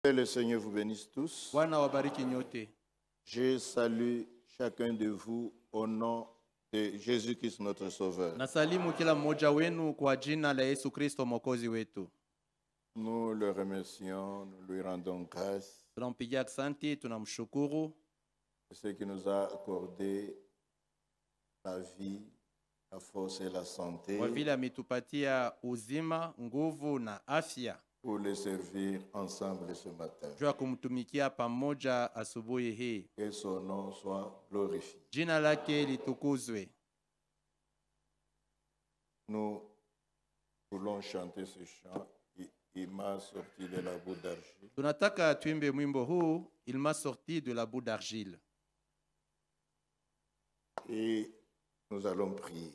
Que le Seigneur vous bénisse tous. Je salue chacun de vous au nom de Jésus-Christ notre Sauveur. Nous le remercions, nous lui rendons grâce pour ce qui nous a accordé la vie, la force et la santé pour les servir ensemble ce matin. Que son nom soit glorifié. Nous voulons chanter ce chant. Il m'a sorti de la boue d'argile. Il m'a sorti de la boue d'argile. Et nous allons prier.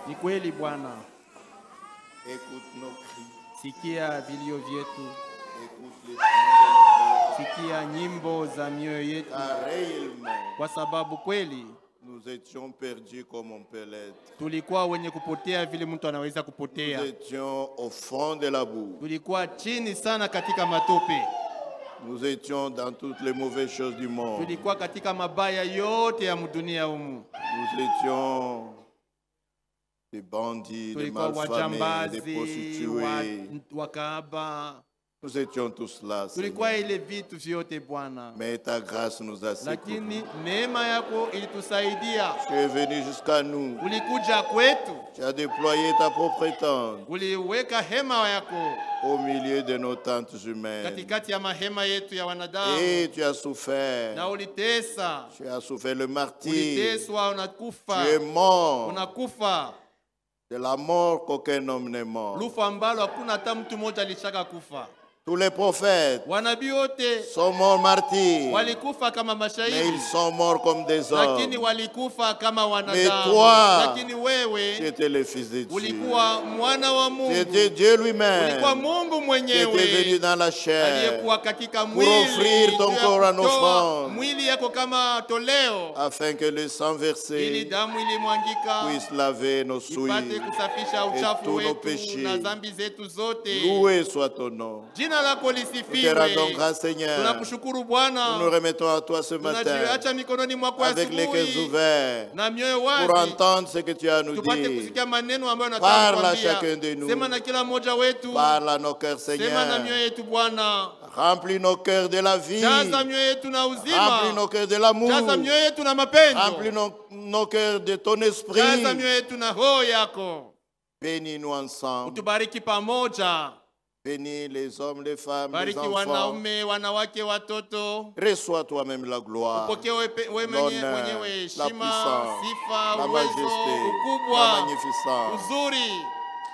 Ni kweli Bwana. Écoute nos cris. Sikia vilio vyetu. Écoute les chants de notre cœur. Sikia nyimbo za mioyo yetu. Car réellement, Kwa sababu kweli nous étions perdus comme on peut l'être. tulikuwa wenye kupotea vile mtu anaweza kupotea. Nous étions au fond de la boue. Tulikuwa chini sana katika matope. Nous étions dans toutes les mauvaises choses du monde. Tulikuwa katika mabaya yote ya dunia humu. Nous étions des bandits, des Tulikuwa malfamés, des wajambazi, prostituées. wakaaba. Nous étions tous là, Tulikuwa Seigneur. ile vitu vyote Bwana. Mais ta grâce nous a secourus. Lakini neema yako ilitusaidia. Tu es venu jusqu'à nous. Ulikuja kwetu. Tu as déployé ta propre tente Uliweka hema yako au milieu de nos tentes humaines. katikati ya mahema yetu ya wanadamu. Et tu as souffert. Na ulitesa. Tu as souffert le martyre. Uliteswa, unakufa. Tu es mort. Unakufa. De la mort qu'aucun homme n'est mort. Lufa ambalo hakuna hata mtu mmoja alishaka kufa. Tous les prophètes Wanabii wote sont morts martyrs. walikufa kama Mais mashahidi. ils sont morts comme des hommes. Lakini walikufa kama Mais wanadamu. toi, Lakini tu wewe étais le Fils de Dieu. ulikuwa mwana wa Tu Mungu. étais Dieu lui-même. Ulikuwa Mungu Tu étais mwenyewe venu dans la chair aliyekuwa katika pour mwili offrir ton juu ya corps en kutoa offrande, mwili yako kama toleo, afin que le sang ili versé damu ilimwangika puisse laver nos ipate souilles. kusafisha et uchafu tous nos wetu péchés. na dhambi zetu zote. Loué soit ton nom. Jina lako Nous te rendons lisifiwe. grâce, Seigneur. Tunakushukuru Nous nous Bwana. remettons à toi ce matin Tunajiacha mikononi mwako avec les cœurs asubuhi ouverts na mioyo pour wazi, entendre ce que tu as à nous tupate dire. kusikia maneno ambayo Parle nataka à chacun de kuambia. nous. Sema na kila mmoja wetu. Parle à nos cœurs, Sema na mioyo Seigneur. yetu Bwana. Remplis nos cœurs de la vie. Jaza mioyo yetu na Remplis uzima. nos cœurs de l'amour. Jaza mioyo yetu na mapendo. Remplis nos cœurs de ton esprit. Jaza mioyo yetu na roho yako. Bénis-nous ensemble. Utubariki pamoja. Bénis les hommes, les femmes, les Bariki enfants. wanaume, wanawake, watoto. Reçois toi-même la gloire, Upokee wewe l'honneur, mwenyewe la heshima, puissance, sifa, la uwezo, majesté, la ukubwa, magnificence, uzuri,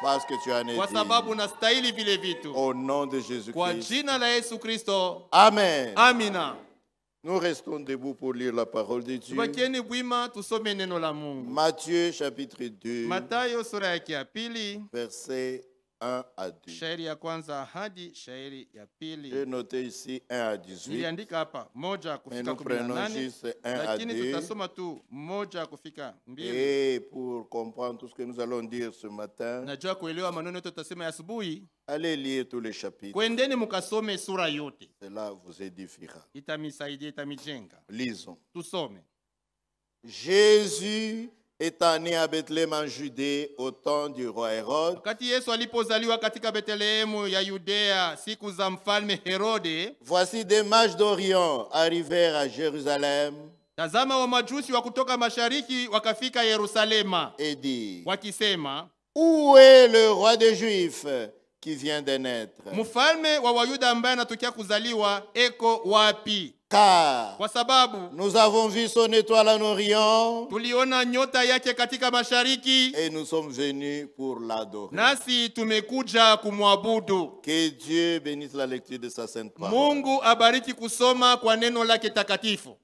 parce que tu en es kwa sababu digne. unastahili vile vitu. Au nom de Kwa Jésus-Christ. jina la Yesu Kristo. Amen. Amina. Nous restons debout pour lire la parole de Dieu. Tubakieni bwima tusome neno la Mungu. Matthieu chapitre 2, Mathayo sura yake ya pili, versets 1 à 2. shairi ya kwanza hadi shairi ya J'ai pili. noté ici 1 à 18. Niliandika hapa moja Mais kufika nous prenons 18, juste 1 à lakini 2. tutasoma tu moja kufika 2. Et pour comprendre tout ce que nous allons dire ce matin, Najua kuelewa maneno yote tutasema ya asubuhi. allez lire tous les chapitres. Kwendeni mukasome sura yote. Cela vous édifiera. Itamisaidia, itamijenga. Lisons. Tusome. Jésus étant né à Bethléem en Judée au temps du roi Hérode, Wakati Yesu alipozaliwa katika Betlehemu ya Yudea siku za mfalme Herode, voici des mages d'Orient arrivèrent à Jérusalem tazama wa majusi wa kutoka mashariki wakafika Yerusalema et dirent, wakisema, où est le roi des Juifs qui vient de naître? mfalme wa Wayuda ambaye anatokea kuzaliwa eko wapi? Car Kwa sababu nous avons vu son étoile en Orient tuliona nyota yake katika mashariki, et nous sommes venus pour l'adorer. nasi tumekuja kumwabudu. Que Dieu bénisse la lecture de sa sainte parole. Mungu abariki kusoma kwa neno lake takatifu.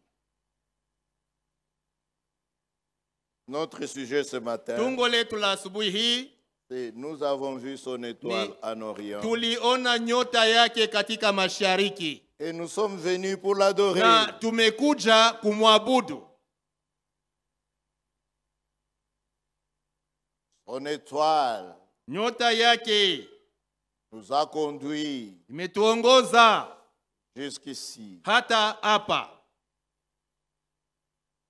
Notre sujet ce matin, Tungo letu la asubuhi hii, c'est nous avons vu son étoile en Orient tuliona nyota yake katika mashariki et nous sommes venus pour l'adorer. na tumekuja kumwabudu. Son étoile Nyota yake nous a conduits imetuongoza jusqu'ici, hata hapa,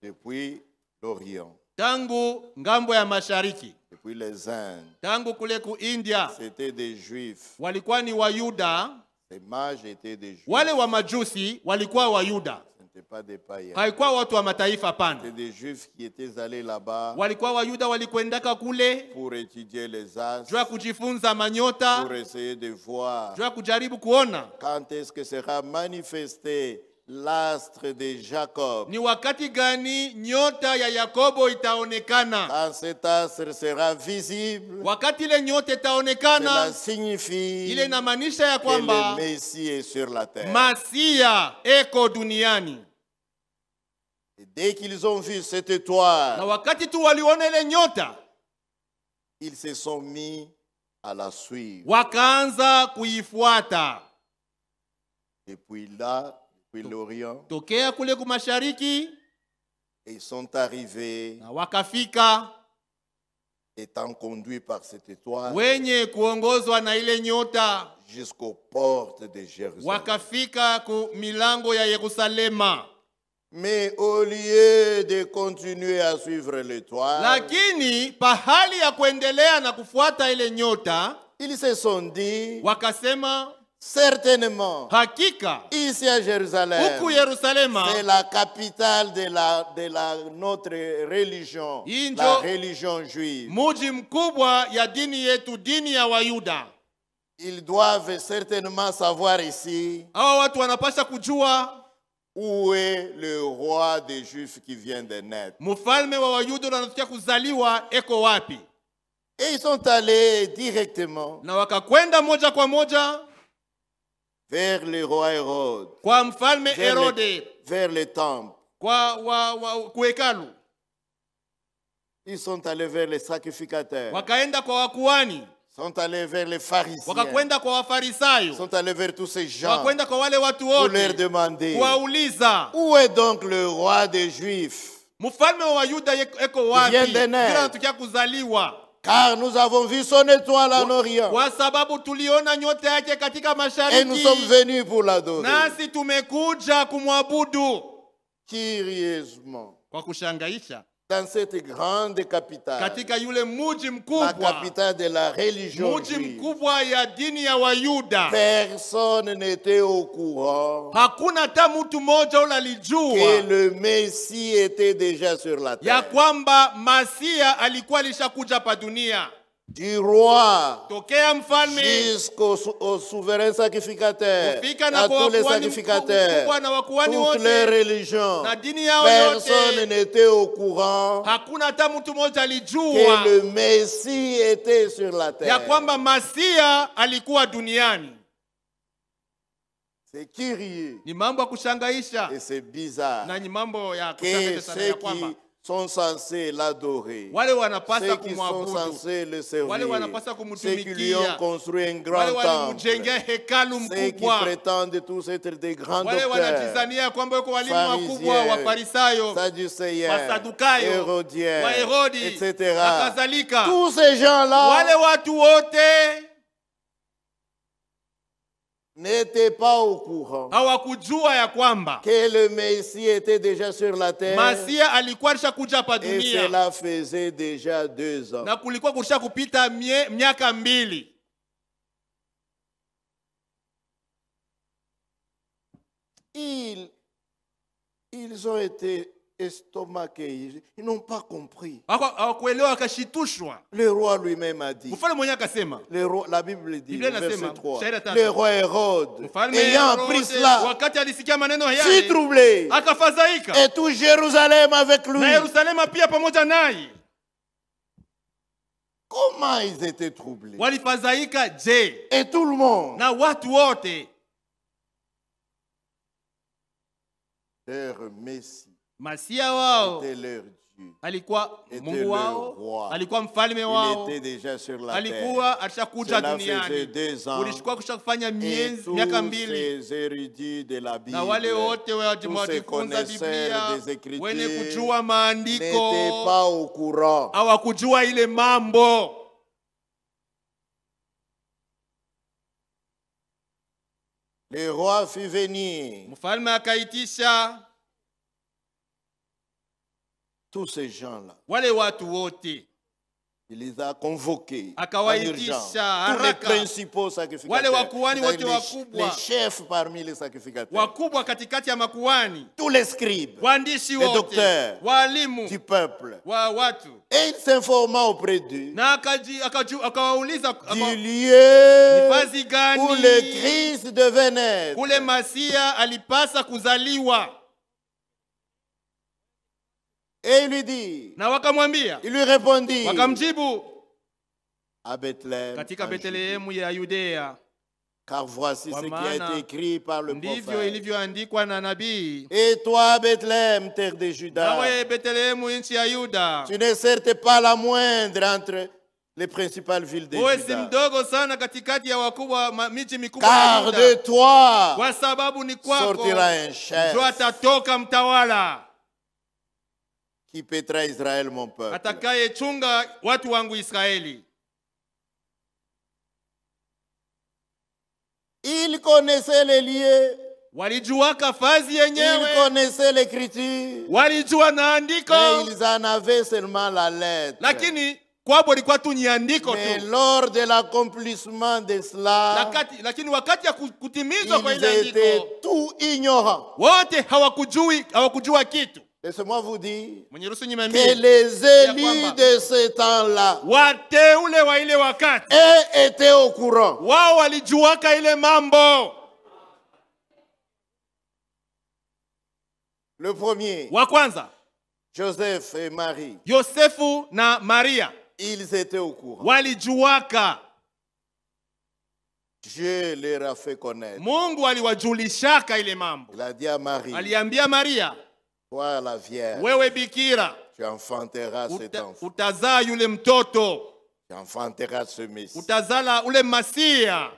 depuis l'Orient, tangu ngambo ya mashariki, depuis les Indes. tangu kule ku India. C'était des Juifs. Walikuwa ni Wayuda, Les mages étaient des Juifs. wale wa majusi walikuwa Wayuda, Ce n'étaient pas des païens. haikuwa watu wa mataifa C'était pana. des Juifs qui étaient allés là-bas Walikuwa Wayuda walikwendaka kule pour étudier les astres, juu ya kujifunza pour manyota, essayer de voir juu ya kujaribu kuona quand est-ce que sera manifesté l'astre de Jacob. ni wakati gani nyota ya Yakobo itaonekana. Quand cet astre sera visible, Wakati ile nyota cela itaonekana, signifie ile inamaanisha ya que kwamba le Messie est sur la terre. Masia eko duniani. Et dès qu'ils ont vu cette Na étoile, wakati tu waliona ile nyota, ils se sont mis à la suivre. Wakaanza kuifuata. Depuis là, depuis l'Orient, tokea kule kumashariki, ils sont arrivés, na wakafika, étant conduits par cette étoile, wenye kuongozwa na ile nyota, jusqu'aux portes de Jérusalem. wakafika ku milango ya Yerusalema. Mais au lieu de continuer à suivre l'étoile, lakini pahali ya kuendelea na kufuata ile nyota, ils se sont dit, wakasema, certainement, hakika ici à Jérusalem, huku Yerusalema, c'est la capitale de notre religion, la religion juive. Muji mkubwa ya dini yetu, dini ya Wayuda. Ils doivent certainement savoir ici Hawa watu wanapasha kujua où est le roi des Juifs qui vient de naître. mfalme wa Wayuda anatokea kuzaliwa eko wapi. Et ils sont allés directement Na wakakwenda moja kwa moja vers le roi Hérode, kwa mfalme Herode, vers le temple. kwa kuhekalu. Ils sont allés vers les sacrificateurs. Wakaenda kwa wakuhani. Sont allés vers les pharisiens. Wakakwenda kwa wafarisayo. Sont allés vers tous ces gens. Wakakwenda kwa wale watu pour wote leur demander, kuwauliza, où est donc le roi des Juifs? mfalme wa Wayuda eko wapi? Bila anatokea kuzaliwa. Car nous avons vu son étoile en Orient. Kwa sababu tuliona nyota yake katika mashariki. Et nous sommes venus pour l'adorer. Nasi tumekuja kumwabudu. Curieusement, kwa kushangaisha, dans cette grande capitale, katika yule muji mkubwa, la capitale de la religion muji juive, mkubwa ya dini ya Wayuda, personne n'était au courant hakuna hata mtu mmoja alijua que le Messie était déjà sur la terre. ya kwamba Masia alikuwa alishakuja pa dunia. Du roi tokea mfalme jusqu'au souverain sacrificateur, na à tous les sacrificateurs, toutes les religions, personne n'était au courant hakuna hata mtu mmoja alijua que le Messie était sur la terre. ya kwamba Masia alikuwa duniani. C'est curieux. Ni mambo ya kushangaisha. Et c'est bizarre. Na ni mambo ya que sana ya kwamba sont censés l'adorer, wale wanapasa ceux qui sont kumwabudu, censés le servir, wale wanapasa ceux qui lui ont kumtumikia, construit un wale grand temple, walimjengea hekalu ceux qui mkubwa, prétendent tous être des grands wale docteurs, wanajizania kwamba wako walimu wakubwa, Wafarisayo, Wasadukayo, Hérodiens, Waherodi, etc. na kadhalika. Tous ces gens-là wale watu wote n'étaient pas au courant hawakujua ya kwamba que le Messie était déjà sur la terre. Masia alikuwa alishakuja hapa Et dunia. cela faisait déjà 2 ans. Na kulikuwa kusha kupita miaka 2. Ils ont été estomaqués. Ils n'ont pas compris. Hawakuelewa, wakashitushwa. Le roi lui-même a dit. Mfalme mwenyewe akasema. La Bible dit, verset 3. Shairi Le roi Hérode, Mfalme ayant appris cela, wakati alisikia maneno fut yale, troublé. akafadhaika. Et tout Jérusalem avec lui. Na Yerusalema pia pamoja naye. Comment ils étaient troublés? Walifadhaika je? Et tout le monde. Na watu wote. Leur Messie, Masia wao était leur Dieu, alikuwa Mungu wao, alikuwa mfalme wao, il était déjà sur la alikuwa alishakuja duniani. Ulishukua kushafanya miaka 2. Na wale wote wajifunza Biblia, wenye kujua maandiko, n'étaient pas au courant. hawakujua ile mambo. Le roi fit venir Mfalme akaitisha tous ces gens-là. wale watu wote. Il les a convoqués en Akawaitisha urgence. Tous les haraka principaux sacrificateurs, wale wakuhani wote les wakubwa, chefs parmi les sacrificateurs, wakubwa katikati ya makuhani, tous les scribes, waandishi les wote, docteurs walimu du peuple. wa watu. Et il s'informa auprès d'eux Na akawauliza du lieu nafasi gani où le Christ devait naître. kule Masia alipasa kuzaliwa. Et il lui dit, Na wakamwambia, il lui répondit, wakamjibu, à Bethléem, katika en Judée. Betlehemu ya Yudea, Car voici ce qui a été écrit par le ndivyo prophète. ilivyoandikwa na nabii. Et toi, Bethléem, terre de Juda, Nawe Betlehemu nchi ya Yuda, tu n'es certes pas la moindre entre les principales villes de Wewe si Juda. mdogo sana katikati ya wakubwa miji mikubwa ya Car Yuda. de toi Kwa sababu ni kwako sortira un chef ndio atatoka mtawala qui paîtra Israël, mon peuple. atakayechunga watu wangu Israeli. Il connaissait les lieux, Walijuaka fazi il yenyewe, connaissait l'écriture, walijua na andiko, mais ils en avaient seulement la lettre. lakini kwabo ilikuwa tu ni andiko Mais tu. lors de l'accomplissement de cela, Lakini wakati ya kutimizwa kwa ils ile andiko, étaient tout ignorants. wote hawakujua kitu. Laissez-moi vous dire Mwenyeruhusu que nyimambie, les élus kwamba de ce temps-là wateule wa ile wakati étaient au courant. wao walijuaka ile mambo. Le premier, Wa kwanza, Joseph et Marie, Yosefu na Maria ils étaient au courant. walijuaka. Dieu leur a fait connaître. Mungu aliwajulishaka ile mambo. Il a dit à Marie, Aliambia Maria, toi la vierge, wewe bikira, tu enfanteras cet enfant. utazaa yule mtoto, Tu enfanteras ce Messie. utazala ule Masia.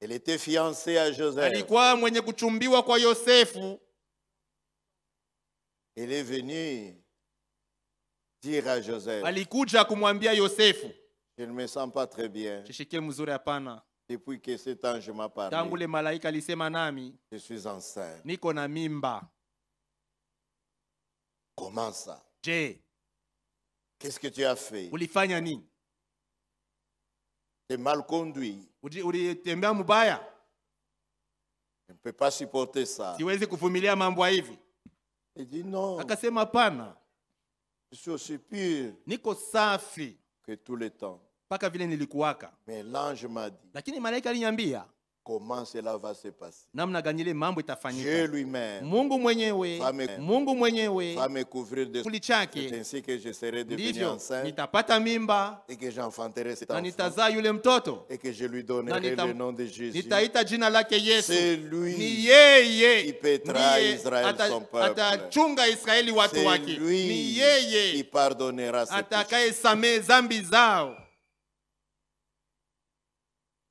Elle était fiancée à Joseph. Alikuwa mwenye kuchumbiwa kwa Yosefu. Elle est venue dire à Joseph, Alikuja kumwambia Yosefu, je ne me sens pas très bien. shishike mzuri hapana. Depuis que cet ange m'a Tangu parlé, le malaika alisema nami, je suis enceinte. niko na mimba. Comment ça? Je, Qu'est-ce que tu as fait? ulifanya nini? Tu es mal conduit. Ulitembea mubaya? Je ne peux pas supporter ça. Siwezi kuvumilia mambo hivi. Il dit non, Akasema hapana, je suis aussi pur niko safi que tout le temps. mpaka vile nilikuwaka. Mais l'ange m'a dit, Lakini malaika aliniambia comment cela va se passer? namna gani ile mambo Dieu itafanyika. lui-même Mungu mwenyewe va me couvrir de kuli c'est chake, ainsi que je serai devenu ndivyo enceinte nitapata mimba et que j'enfanterai cet na enfant nitazaa yule mtoto et que je lui donnerai le nom de Jésus. nitaita jina lake Yesu. C'est Ni lui yeye qui paîtra Israël son peuple. atachunga Israeli watu C'est wake. Ni lui qui yeye pardonnera ses péchés. atakayesamehe zambi zao.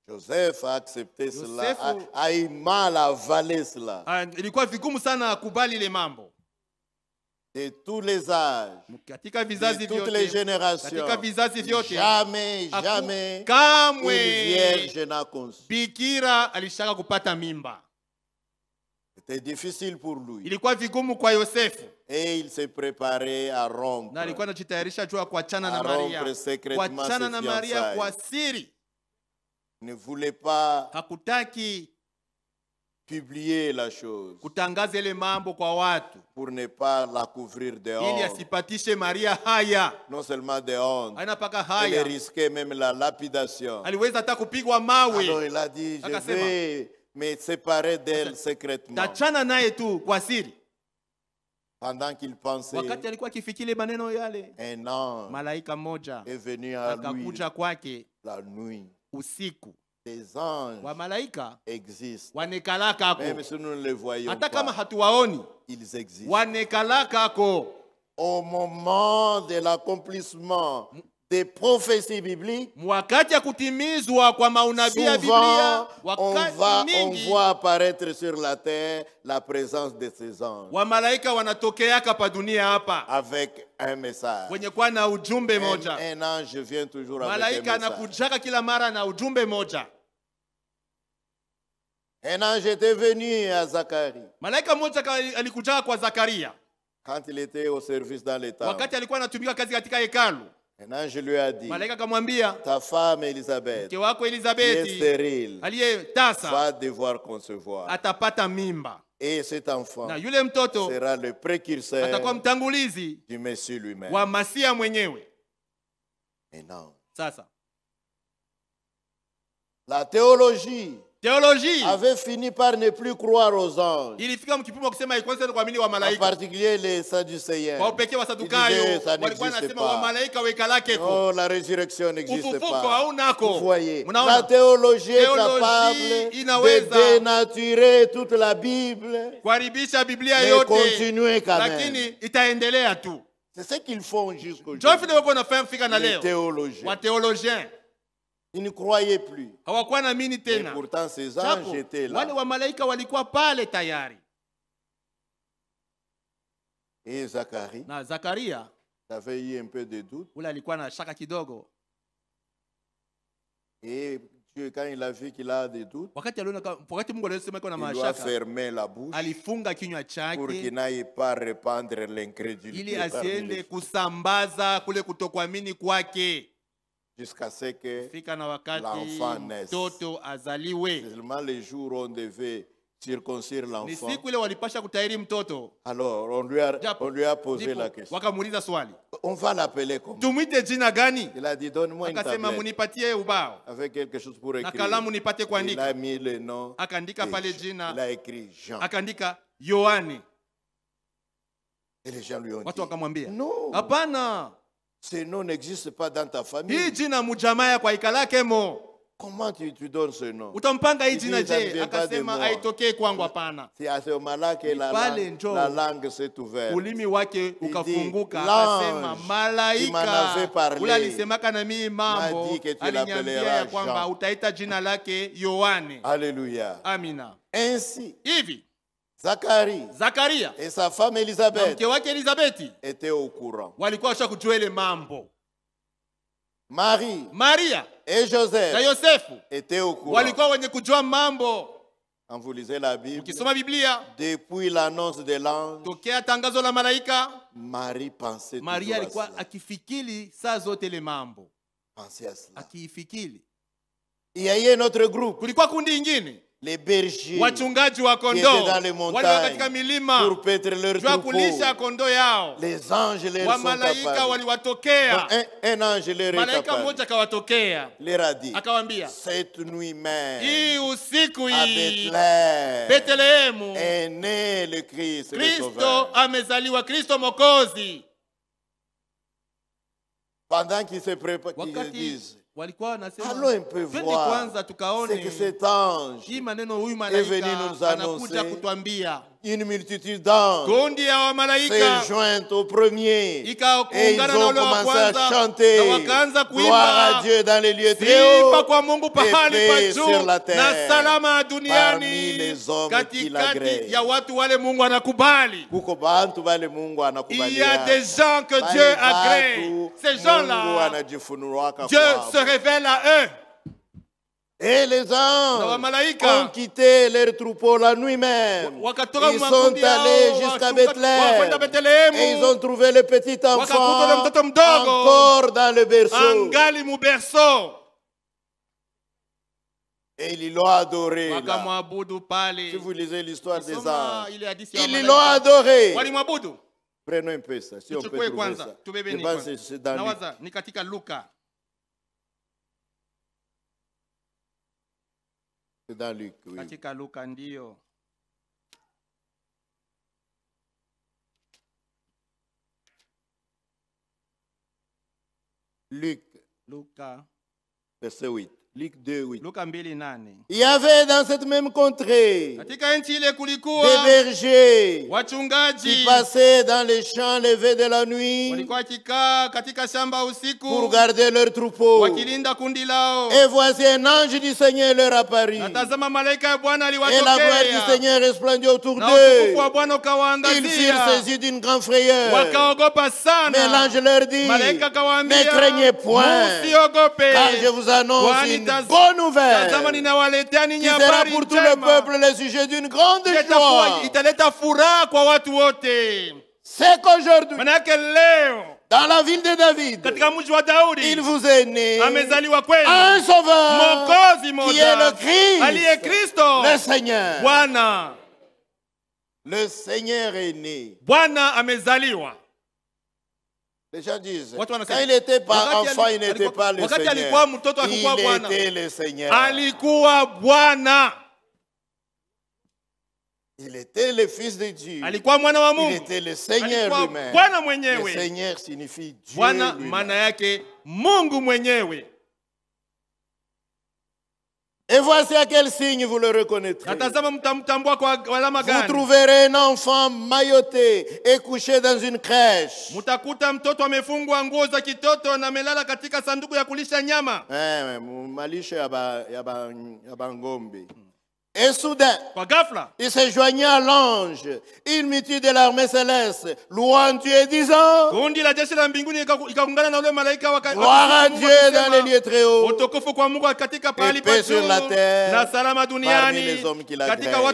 Joseph a accepté cela, Yosefu- a eu mal à avaler cela. Ilikuwa vigumu sana kubali ile mambo. De tous les âges, Katika de vizazi toutes les vyote, générations, katika vizazi vyote, jamais, jamais une kamwe vierge n'a conçu. bikira alishaka kupata mimba. C'était difficile pour lui. Ilikuwa vigumu kwa Yosefu, Et il s'est préparé à rompre. na alikuwa anajitayarisha juu ya kuachana na À Maria, rompre secrètement kuachana ses na Maria fiançailles. kwa siri. Ne voulait pas Hakutaki publier la chose kutangaza ile mambo kwa watu pour ne pas la couvrir de ili honte. asipatishe Maria haya. Non seulement de honte, Haina paka elle haya, risquait même la lapidation. aliweza hata kupigwa Alors mawe. il a dit, je Akasema, vais me séparer d'elle secrètement. Tachana naye tu kwa siri. Pendant qu'il pensait, Wakati alikuwa akifikiri maneno yale, un ange malaika mmoja est venu à lui akakuja kwake la nuit. usiku. Des anges Wa malaika existent. wanekalaka Même ako, si nous ne les voyons hata kama pas, hatuwaoni, ils existent. wanekalaka ako. Au moment de l'accomplissement des prophéties bibliques, Wakati ya kutimizwa kwa maunabii ya Biblia, souvent on wakati mingi voit apparaître sur la terre la présence de ces anges wa malaika wanatokeaka pa dunia hapa avec un message. wenye kuwa na ujumbe moja. Un ange vient toujours avec un Malaika message. anakujaka kila mara na ujumbe moja. Un ange était venu à Zacharie Malaika mmoja alikujaka kwa Zakaria quand il était au service dans les temple. wakati alikuwa anatumika kazi katika hekalu. Un ange lui a dit, Malaika akamwambia, ta femme Élisabeth, mke wako qui est Elizabeti stérile, aliye tasa va devoir concevoir. atapata mimba, Et cet enfant na yule mtoto sera le précurseur atakuwa mtangulizi du Messie lui-même. wa Masia mwenyewe. Un ange. Sasa La théologie teolojia avait fini par ne plus croire aux anges, ilifika mkipimo kusema ikwanza kuamini wa en malaika. particulier les Sadducéens. Kwa upekee wa Ils Sadukayo disaient, ça walikuwa n'existe nasema pas. wa malaika wekalake ko. Oh, la résurrection n'existe Ufufuko pas. haunako. Vous voyez, Mnaona? la théologie est Théologie capable inaweza de dénaturer toute la Bible, kuharibisha Biblia mais yote, continuer quand lakini même. itaendelea tu. C'est ce qu'ils font jusqu'aujourd'hui. Les théologiens. Ils ne croyaient plus. Et pourtant, ces anges étaient là. Et Zacharie avait eu un peu de doute. Et Dieu, quand il a vu qu'il a des doutes, il doit fermer la bouche pour qu'il n'aille pas répandre l'incrédulité jusqu'à ce que l'enfant naisse. Seulement les jours où on devait circoncire l'enfant, alors on lui a posé la question. On va l'appeler comment? Il a dit, donne-moi une tablette avec quelque chose pour écrire. Il a mis le nom. Il a écrit Jean. Et les gens lui ont dit, non, ce nom n'existe pas dans ta famille. Comment tu donnes ce nom? C'est à ce moment-là que la langue s'est ouverte. Il dit, l'ange qui m'en avait parlé m'a dit que tu l'appelleras Jean. Alléluia. Ainsi, Zacharie et sa femme Élisabeth étaient au courant. Maria et Joseph étaient au courant. Quand vous lisez la Bible, depuis l'annonce de l'ange, Marie pensait toujours à cela. Pensez à cela. Il y a eu un autre groupe. Les bergers qui étaient dans les montagnes pour paître leurs troupeaux. Les anges leur sont apparus. Un ange leur est apparu. Leur a dit, cette nuit même, à Bethléem est né le Christ, le Sauveur. Pendant qu'ils se préparent, qu'ils disent, allons un peu voir ce que cet ange est venu nous annoncer. Une multitude d'anges s'est jointe au premier et ils ont commencé à chanter gloire à Dieu dans les lieux très hauts et paix sur la terre parmi les hommes qui l'agréent. Il y a des gens que Dieu agrée. Ces gens-là, Dieu se révèle à eux. Et les anges ont quitté leur troupeau la nuit même. Ils sont allés jusqu'à Bethléem et ils ont trouvé le petit enfant encore dans le berceau. Et ils l'ont adoré là. Si vous lisez l'histoire des anges, ils l'ont adoré. Prenons un peu ça, si on peut trouver ça. Je pense que c'est dans Luc. C'est dans Luc, oui. Luc, verset 8. Luc 2, 8. Il y avait dans cette même contrée des bergers qui passaient dans les champs levés de la nuit pour garder leurs troupeaux. Et voici un ange du Seigneur leur apparut. Et la gloire du Seigneur resplendit autour d'eux. Ils furent saisis d'une grande frayeur. Mais l'ange leur dit, ne craignez point, car je vous annonce une bonne nouvelle qui sera pour tout le peuple le sujet d'une grande joie. C'est qu'aujourd'hui, dans la ville de David, il vous est né un sauveur qui est le Christ, le Seigneur. Le Seigneur est né. Les gens disent, quand il n'était pas enfant, il n'était pas le Seigneur. Il était le Seigneur. Il était le Fils de Dieu. Il était le Seigneur lui-même. Le Seigneur signifie Dieu lui-même. Et voici à quel signe vous le reconnaîtrez. Vous trouverez un enfant mailloté et couché dans une crèche. Et soudain, il se joignait à l'ange, une multitude de l'armée céleste, louant Dieu et disant, gloire à Dieu dans les lieux très hauts, et paix sur la terre, parmi les hommes qui l'agréent.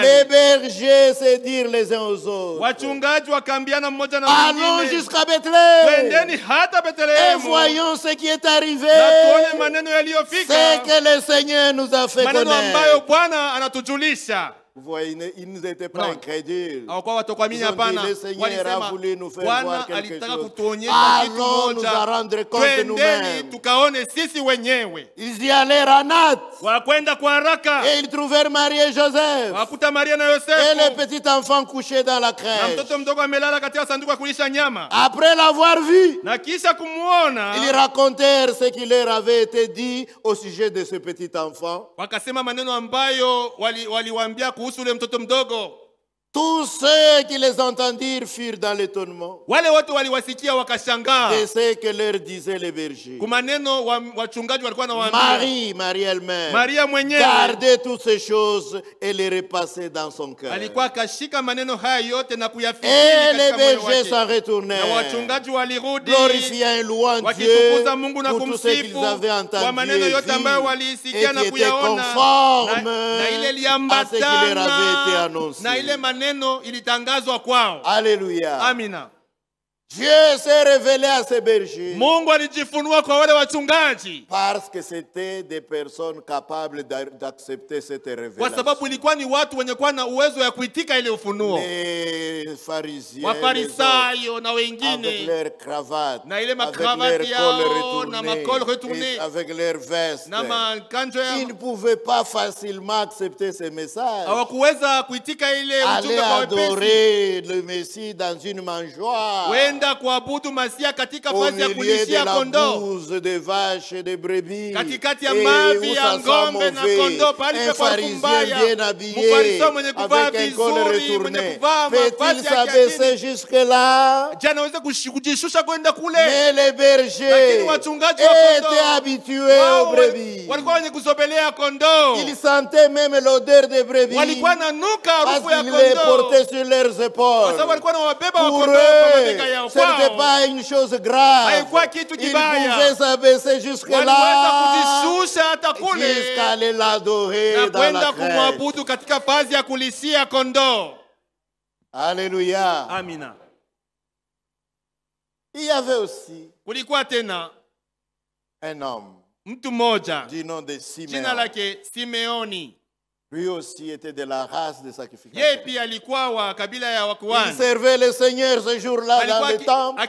Les bergers se dirent les uns aux autres, allons jusqu'à Bethléem, et voyons ce qui est arrivé, c'est que le Seigneur nous a fait. Vous voyez, ils n'étaient pas incrédules. Ils ont dit, le Seigneur a voulu nous faire voir quelque chose. Allons nous en rendre compte nous-mêmes. Ils y allèrent à Nath. Et ils trouvèrent Marie et Joseph. Et le petit enfant couché dans la crèche. Après l'avoir vu, ils racontèrent ce qui leur avait été dit au sujet de ce petit enfant. Tous ceux qui les entendirent furent dans l'étonnement de ce que leur disaient les bergers. Marie elle-même gardait toutes ces choses et les repassait dans son cœur. Et les bergers s'en retournèrent, glorifiant et louant Dieu pour tout ce qu'ils avaient entendu et vu, et qui était conforme à ce qui leur avait été annoncé. Alléluia. Amina. Dieu s'est révélé à ces bergers parce que c'était des personnes capables d'accepter cette révélation. Les pharisiens, avec leurs cravates, avec leurs cols retournés, avec leurs vestes, ils ne pouvaient pas facilement accepter ce message. Aller adorer le Messie dans une mangeoire, au milieu de la bouse de vaches et de brebis, et où ça sent mauvais, un pharisien bien habillé, avec un col retourné, peut-il s'abaisser jusque-là? Mais les bergers étaient habitués aux brebis. Ils sentaient même l'odeur des brebis parce qu'ils les portaient sur leurs épaules. Pour eux, ce n'était pas une chose grave. Ils pouvaient s'abaisser jusque-là, jusqu'à aller l'adorer dans la crèche. Alléluia. Amina. Il y avait aussi un homme du nom de Simeon. Lui aussi était de la race des sacrificateurs. Il servait le Seigneur ce jour-là dans le temple.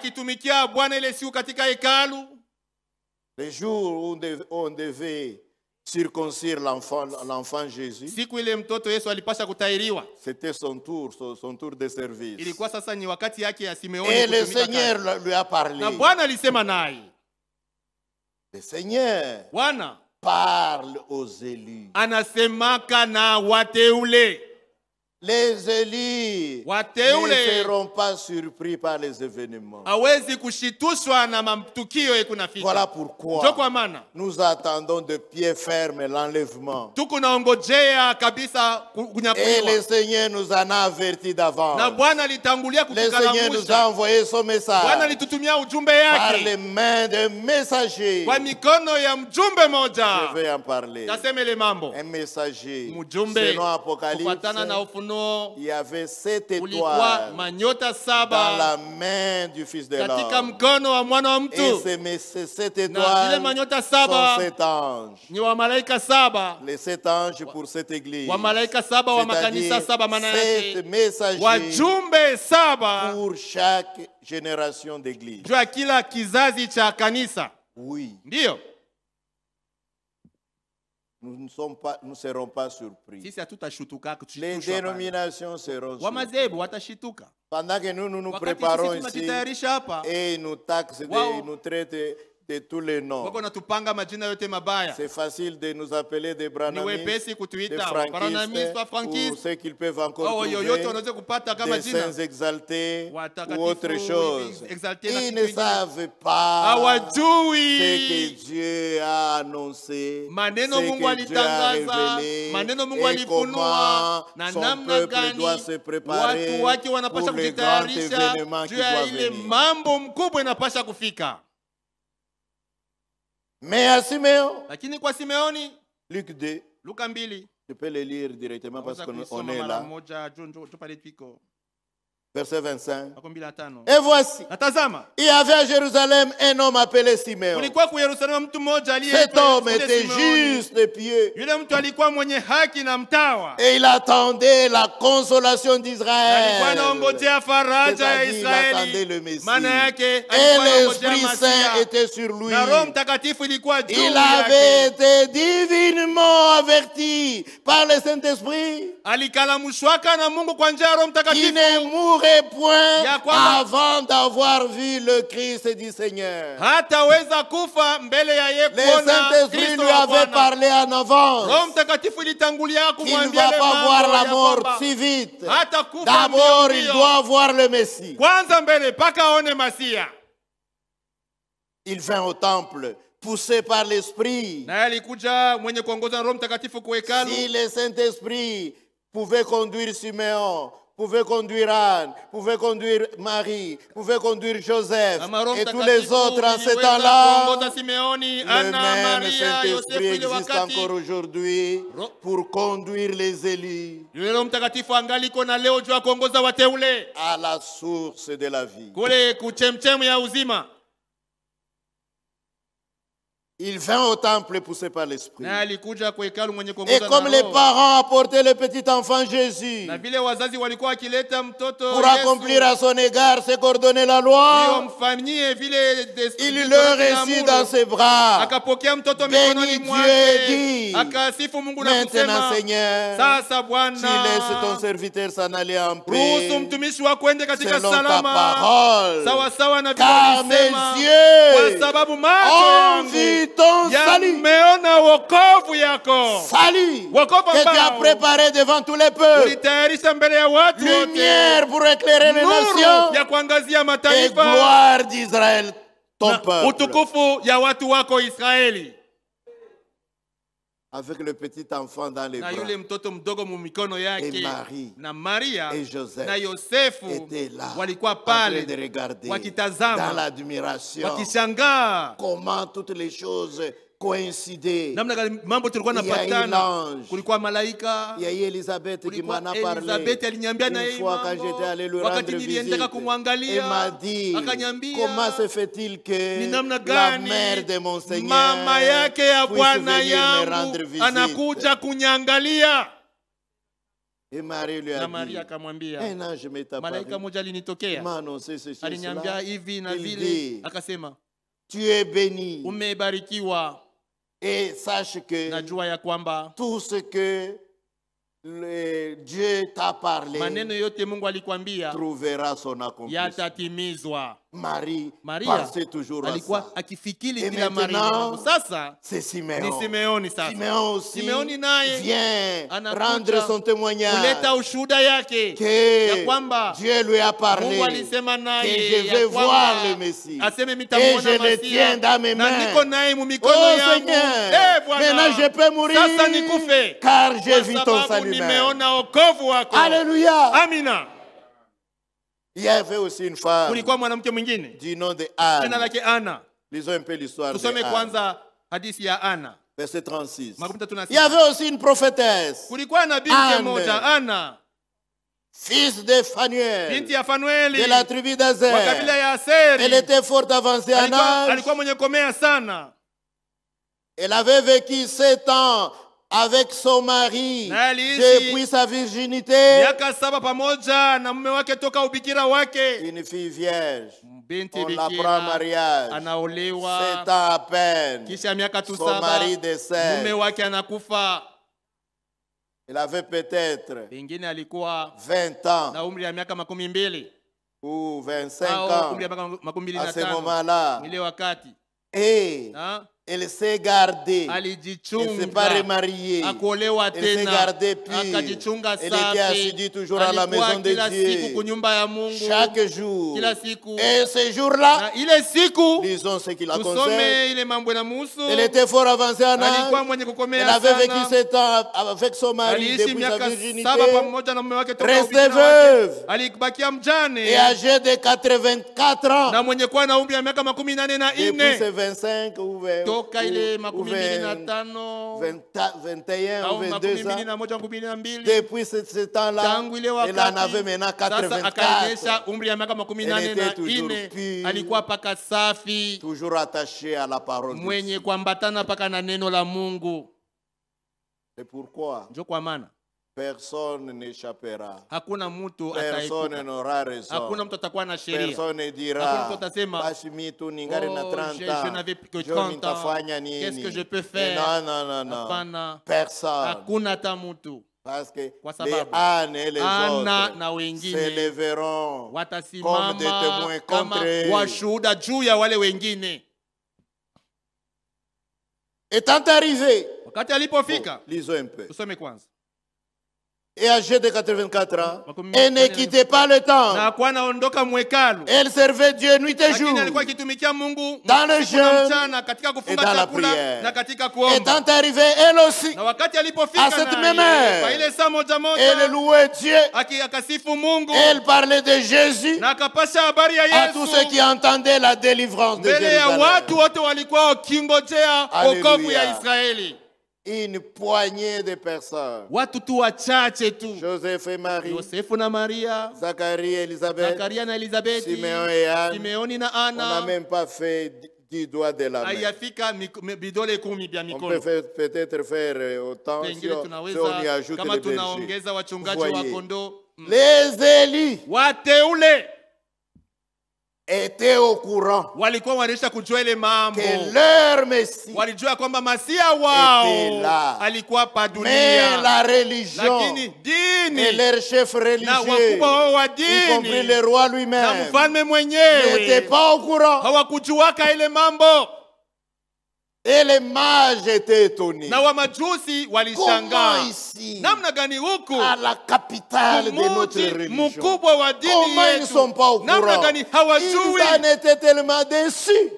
Les jours où on devait circoncire l'enfant Jésus, c'était son tour de service. Et le Seigneur lui a parlé. Le Seigneur parle aux élus. Les élus ne seront pas surpris par les événements. Voilà pourquoi nous attendons de pied ferme l'enlèvement. Et le Seigneur nous en a avertis d'avance. Le Seigneur nous a envoyé son message par les mains de messagers. Je vais en parler. Un messager, selon Apocalypse, il y avait 7 étoiles dans la main du Fils de l'homme. Et ces 7 étoiles sont 7 anges. Les 7 anges pour cette église. C'est-à-dire 7 messagers pour chaque génération d'église. Oui. Nous ne serons pas surpris. Les dénominations seront surprises. Pendant que nous nous préparons ici et nous taxent, nous traitent de tous les noms. C'est facile de nous appeler des branamistes, des franquistes, ou ceux qu'ils peuvent encore trouver, des saints exaltés ou autre chose. Ils ne savent pas ce que Dieu a annoncé, ce que Dieu a révélé, et comment son peuple doit se préparer pour les grands événements qui doivent venir. Mais à Simeon, Luc 2, je peux le lire directement parce qu'on est là. Verset 25. Et voici, il y avait à Jérusalem un homme appelé Simeon. Cet homme était juste et pieux. Et il attendait la consolation d'Israël. C'est-à-dire, il attendait le Messie. Et l'Esprit Saint était sur lui. Il avait été divinement averti par le Saint-Esprit qui ne mourrait point avant d'avoir vu le Christ du Seigneur. Le Saint-Esprit lui avait parlé en avance qu'il ne va pas voir la mort si vite. D'abord, il doit voir le Messie. Il vint au temple poussé par l'Esprit. Si le Saint-Esprit pouvait conduire Simeon, pouvait conduire Anne, pouvait conduire Marie, pouvait conduire Joseph et tous les autres en ce temps-là, le même Saint-Esprit existe encore aujourd'hui pour conduire les élus à la source de la vie. Il vint au temple poussé par l'Esprit. Et comme les parents apportaient le petit enfant Jésus pour accomplir à son égard ce qu'ordonnait la loi, il le reçut dans ses bras. Bénis Dieu et dit: Maintenant, Seigneur, tu laisses ton serviteur s'en aller en paix selon ta parole, car mes yeux ont vu ton salut. Salut que tu as préparé devant tous les peuples. Lumière pour éclairer les nations et gloire d'Israël, ton peuple. Avec le petit enfant dans les bras, et Marie et Joseph étaient là en train de regarder dans l'admiration comment toutes les choses coïncidaient. Il y a eu l'ange, il y a eu Elisabeth qui m'en a parlé une fois quand j'étais allé lui rendre visite. Il m'a dit: comment se fait-il que la mère de mon Seigneur puisse venir me rendre visite? Et Marie lui a dit: un ange m'est apparu, il m'a annoncé ceci et cela. Il dit: tu es béni. Et sache que tout ce que Dieu t'a parlé trouvera son accomplissement. Marie pensait toujours à ça. Et maintenant, c'est Simeon. Simeon aussi vient rendre son témoignage que Dieu lui a parlé, que je vais voir le Messie et je le tiens dans mes mains. Oh Seigneur, maintenant je peux mourir car j'ai vu ton salut. Alléluia. Amina. Il y avait aussi une femme du nom de Anne. Lisons un peu l'histoire de Anne. Verset 36. Il y avait aussi une prophétesse, Anne, fils de Phanuel, de la tribu d'Azer. Elle était fort avancée en âge. Elle avait vécu 7 ans avec son mari depuis sa virginité. Une fille vierge, on la prend en mariage, 7 ans à peine, son mari décède. Elle avait peut-être 20 ans ou 25 ans à ce moment-là. Et elle s'est gardée. Elle ne s'est pas remariée. Elle s'est gardée pure. Elle était assidue toujours à la maison de Dieu. Chaque jour. Et ce jour-là, lisons ce qui la concerne. Elle était fort avancée en âge. Elle avait vécu 7 ans avec son mari depuis sa virginité. Restée veuve. Et âgée de 84 ans. Depuis ses 25 ou 20. Toka ile makumi mbili na tano 21 ou 22 ans. Depuis ce temps-là, elle en avait maintenant 84. Elle était toujours pure, toujours attachée à la parole de Dieu. C'est pourquoi personne n'échappera. Personne n'aura raison. Personne ne dira, qu'est-ce que je peux faire? Non. Personne. Parce que les ânes et les autres s'élèveront comme des témoins contre eux. Étant arrivé, lisons un peu. Et âgée de 84 ans, elle ne quittait pas le temple. Elle servait Dieu nuit et jour, dans le jeûne et dans la prière. Étant arrivée, elle aussi, à cette même heure, elle louait Dieu. Elle parlait de Jésus à tous ceux qui entendaient la délivrance de Jérusalem. Alléluia. Une poignée de personnes. Joseph et Marie. Zacharie et Élisabeth. Simeon et Anne. On n'a même pas fait 10 doigts de la main. On peut peut-être faire autant si on y ajoute les bergers. Les Élis étaient au courant que leur Messie était là. Mais la religion et leurs chefs religieux, y compris le roi lui-même, n'étaient pas au courant. Et les mages étaient étonnés. Comment ici, à la capitale de notre religion, comment ils ne sont pas au courant? Ils en étaient tellement déçus.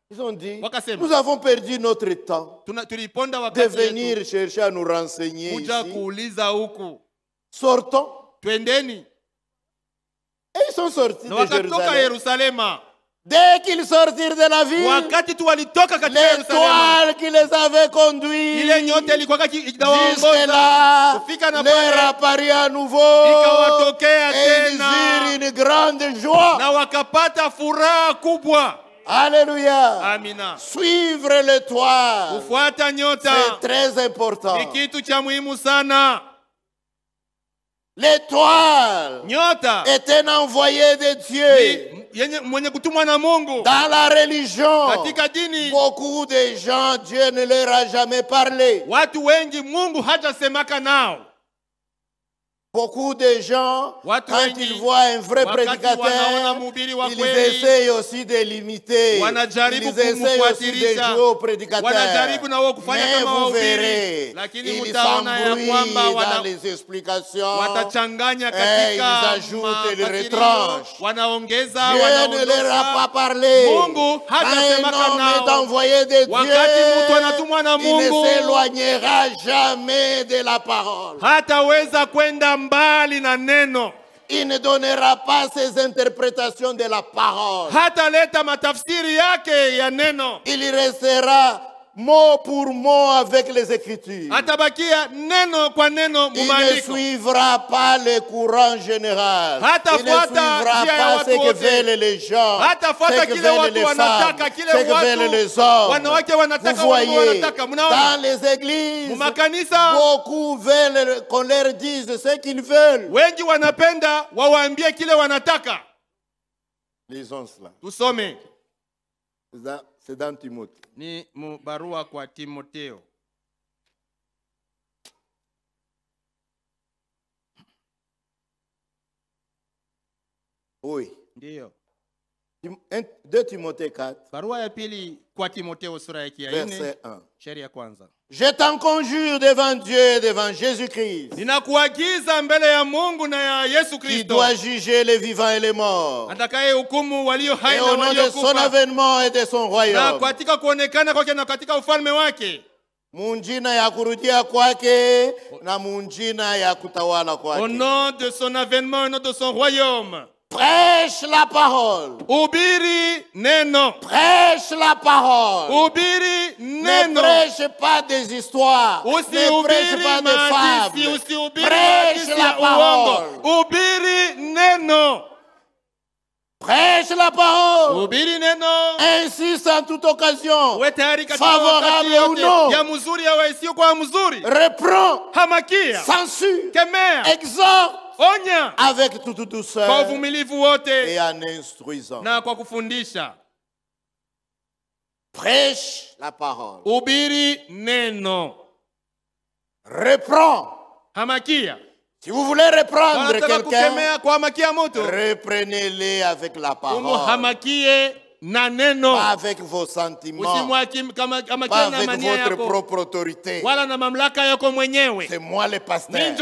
Ils ont dit, nous avons perdu notre temps de venir chercher à nous renseigner ici. Sortons. Et ils sont sortis de Jérusalem. Dès qu'ils sortirent de la ville, l'étoile qui les avait conduits jusque-là leur apparut à nouveau et ils eurent une grande joie. Alléluia. Amina. Suivre l'étoile, c'est très important. L'étoile est un envoyé de Dieu. Dans la religion, beaucoup de gens, Dieu ne leur a jamais parlé. Beaucoup de gens, quand ils voient un vrai prédicateur, ils essayent aussi de l'imiter. Ils essayent aussi de jouer au prédicateur. Mais vous verrez, ils s'embrouillent dans les explications. Et ils ajoutent et ils retranchent. Dieu ne leur a pas parlé. Quand un homme est envoyé de Dieu, il ne s'éloignera jamais de la parole. Il ne donnera pas ses interprétations de la parole. Il restera mot pour mot avec les Écritures. Il ne suivra pas le courant général. Il ne suivra pas ce que veulent les gens, ce que veulent les femmes, ce que veulent les hommes. Vous voyez, dans les églises, beaucoup veulent qu'on leur dise ce qu'ils veulent. Lisons cela. C'est dans Timothée. Ni barua kwa Timotheo. Oui. Ndio. 2 Timothée 4, barua ya pili kwa Timotheo sura ya 4 verset 1. shairi ya kwanza. Je t'en conjure devant Dieu et devant Jésus-Christ, ninakuagiza mbele ya Mungu na ya Yesu qui Kristo, doit juger les vivants et les morts, atakaye hukumu walio hai et na au nom de son waliokufa, avènement et de son na royaume. katika kuonekana kwake na katika ufalme wake. Munjina ya kurudia kwake na munjina ya kutawala kwake. Au nom de son avènement et au nom de son royaume. Prêche la parole. Ubiri neno. Prêche la parole. Ubiri Ne neno. prêche pas des histoires. Ne prêche pas des fables. Prêche la parole. Ubiri neno. Prêche la parole. Ubiri neno. Insiste en toute occasion. Favorable ou non. Ya mzuri ya waisio kwa mzuri. Reprends. Hamakia. Censure. Kemea. Exhorte. Onya. Avec toute douceur. Kwa uvumilivu wote. Et en instruisant. Na kwa kufundisha. Prêche la parole. Ubiri neno. Reprends. Hamakia. Si vous voulez reprendre quelqu'un, reprenez-le avec la parole. Pas avec vos sentiments. Pas avec votre propre autorité. C'est moi le pasteur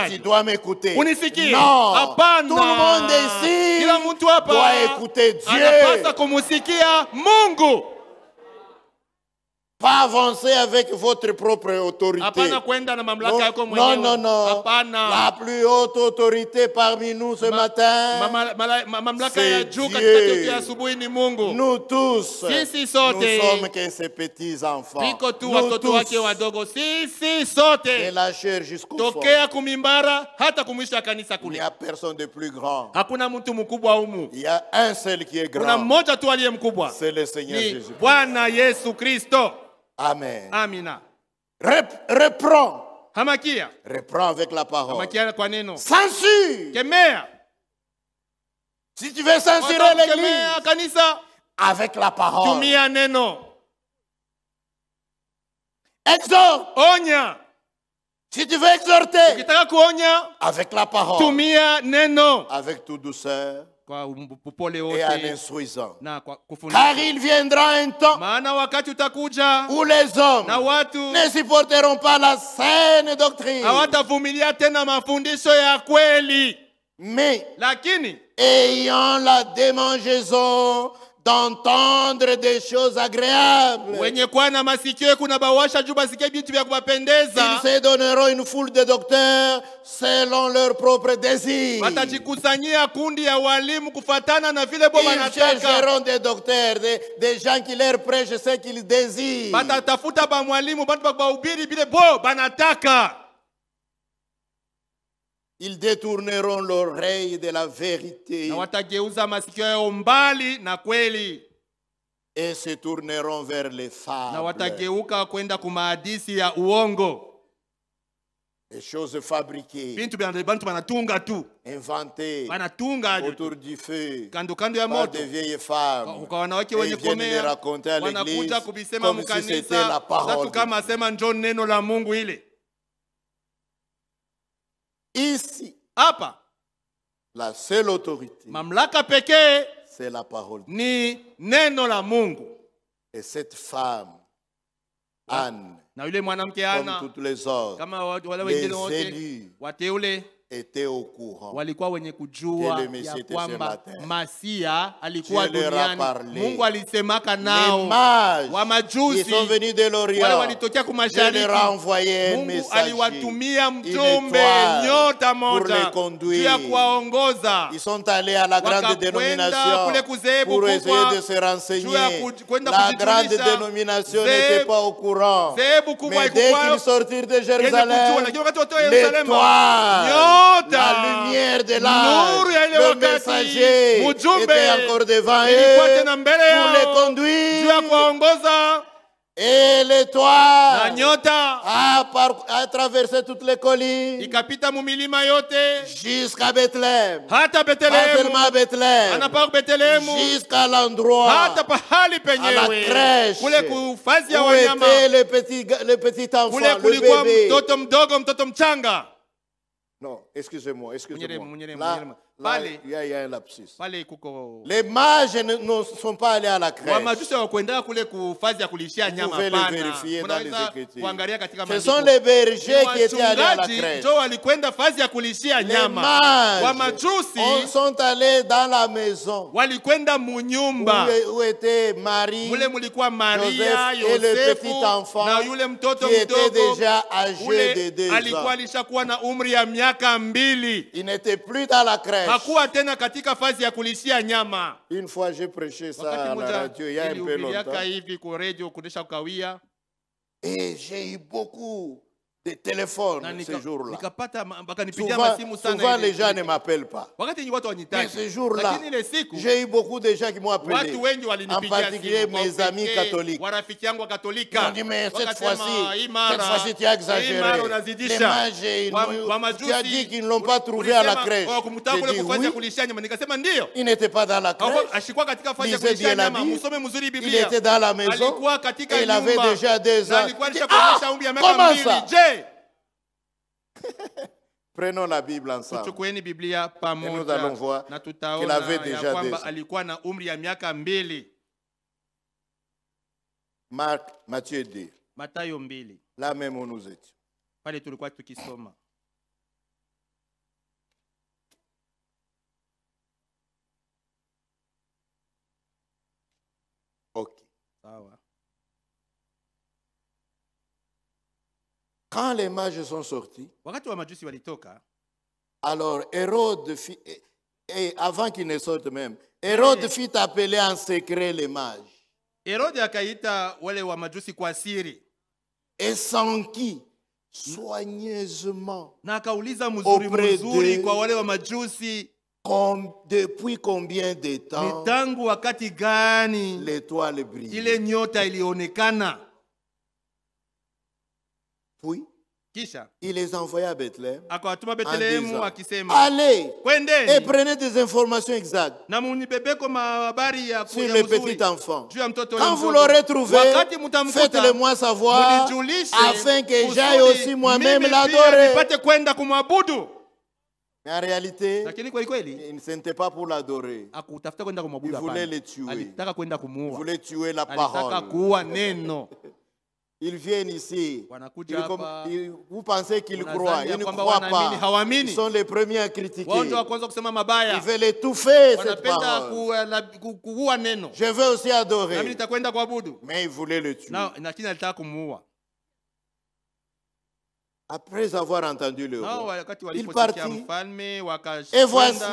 qui dois m'écouter. Non. Tout le monde ici doit écouter Dieu. Pas avancer avec votre propre autorité. Non, non, non. La plus haute autorité parmi nous ce matin, c'est Dieu. Nous tous, nous sommes que ces petits enfants. Nous tous. De la chair jusqu'au fond. Il n'y a personne de plus grand. Il y a un seul qui est grand. C'est le Seigneur Jésus. Amen. Amina. Reprends. Hamakia. Reprends avec la parole. Hamakia kwa neno. Censure. Kemea. Si tu veux censurer l'église, avec la parole. Tumia neno. Exhorte. Onya. Si tu veux exhorter, ukitaka kuonya, avec la parole. Tumia neno. Avec toute douceur. Et en instruisant. Car il viendra un temps où les hommes ne supporteront pas la saine doctrine. Mais ayant la démangeaison d'entendre des choses agréables, ils se donneront une foule de docteurs selon leur propre désir. Ils chercheront des docteurs, des gens qui leur prêchent ce qu'ils désirent. Ils détourneront l'oreille de la vérité et se tourneront vers les fables. Les choses fabriquées, inventées autour du feu par des vieilles femmes. Et ils viennent les raconter à l'église comme si c'était la parole. Ici, la seule autorité, c'est la parole. Et cette femme, Anne, comme toutes les autres, les élus étaient au courant walikuwa wenye kujua ya kwamba Masia alikuwa duniani. Mungu alisemaka nao. Wamajusi wale walitokea kumashariki, Mungu aliwatumia mjumbe nyota moja juu ya kuwaongoza. Wakakwenda kule kuzehebu kubwa juu ya kwenda kujijulisha. La grande dénomination n'était pas au courant. Mais dès qu'ils sortirent de Jérusalem, l'étoile, la lumière de l'âge, le messager était encore devant eux pour les conduire. Et l'étoile a traversé toutes les collines jusqu'à Bethléem. Pas seulement Bethléem, jusqu'à l'endroit, à la crèche où était le petit enfant, le bébé. Non, excusez-moi. il y a un lapsus. Les mages ne sont pas allés à la crèche. Vous pouvez le vérifier dans les Écritures. Ce sont les bergers qui étaient allés à la crèche. Les mages sont allés dans la maison où étaient Marie, Joseph et le petit enfant qui était déjà âgé de 2 ans. Il n'était plus dans la crèche. Une fois j'ai prêché ça à la radio il y a un peu longtemps. Et j'ai eu beaucoup de téléphones ce jour-là. Souvent les gens ne m'appellent pas. Mais ce jour-là, j'ai eu beaucoup de gens qui m'ont appelé, en particulier mes amis catholiques. Ils m'ont dit, mais cette fois-ci tu as exagéré. Les mages, tu as dit qu'ils ne l'ont pas trouvé à la crèche. J'ai dit oui. Il n'était pas dans la crèche. Il lisait bien la Bible. Il était dans la maison. Et il avait déjà 2 ans. Comment ça? Prenons la Bible ensemble. Et nous allons voir qu'il avait déjà 2 ans. Marc, Matthieu 2. Là même où nous étions. Ok. Quand les mages sont sortis, alors Hérode fit, et avant qu'ils ne sortent même, Hérode fit appeler en secret les mages. Et s'enquit soigneusement auprès d'eux. Depuis combien de temps l'étoile brille. Puis, il les envoya à Bethléem en disant, allez et prenez des informations exactes sur le petit enfant. Quand vous l'aurez trouvé, faites-le moi savoir afin que j'aille aussi moi-même l'adorer. Mais en réalité, ce n'était pas pour l'adorer. Il voulait le tuer. Il voulait tuer la parole. Ils viennent ici. Vous pensez qu'ils croient. Ils ne croient pas. Ils sont les premiers à critiquer. Ils veulent étouffer cette parole. Je veux aussi adorer. Mais ils voulaient le tuer. Après avoir entendu le roi, il partit. Et voici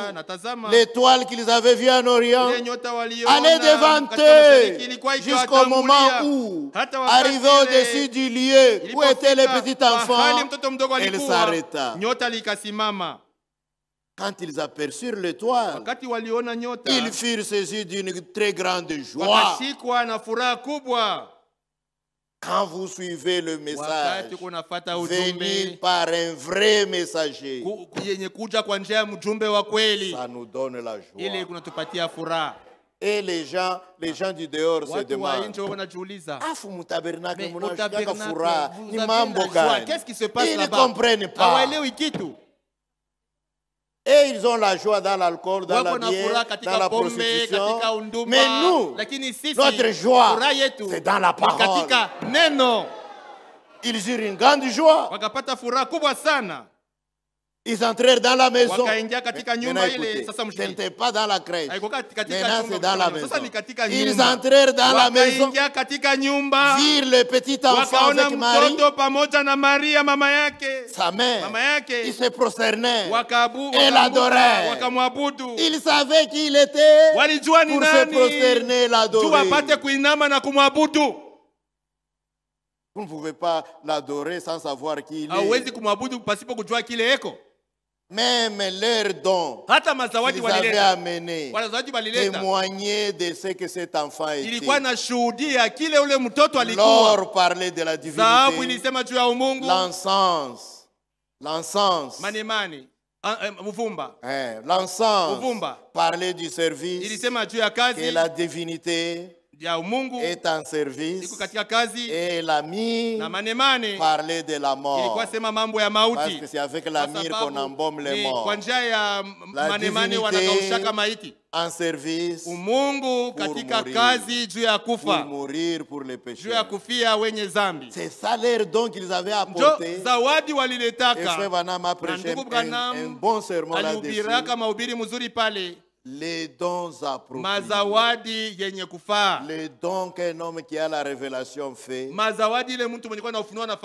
l'étoile qu'ils avaient vue en Orient allait devant eux jusqu'au moment où, arrivé au-dessus du lieu où était le petit enfant, elle s'arrêta. Quand ils aperçurent l'étoile, ils furent saisis d'une très grande joie. Quand vous suivez le message, venir par un vrai messager, ça nous donne la joie. Et les gens du dehors se demandent, qu'est-ce qui se passe là-bas? Ils ne comprennent pas. Et ils ont la joie dans l'alcool, dans la bière, dans la prostitution. Mais nous, notre joie, c'est dans la parole. Ils eurent une grande joie. Ils entrèrent dans la maison. Maintenant, écoutez, ce n'était pas dans la crèche. Maintenant, c'est dans la maison. Ils entrèrent dans la maison, virent le petit enfant avec Marie, sa mère. Ils se prosternaient et l'adoraient. Ils savaient qui il était pour se prosterner et l'adorer. Vous ne pouvez pas l'adorer sans savoir qui il est. Même leurs dons qu'ils avaient amenés témoignaient de ce que cet enfant était. L'or parlait de la divinité. L'encens parlait du service et la divinité est en service et l'ami parlait de la mort. Parce que c'est avec l'ami qu'on embaume les morts. La divinité en service pour mourir pour les péchés. C'est ça l'air don qu'ils avaient apporté. Et Frère Branham a prêché un bon sermon là-dessus. Les dons appropriés. Les dons qu'un homme qui a la révélation fait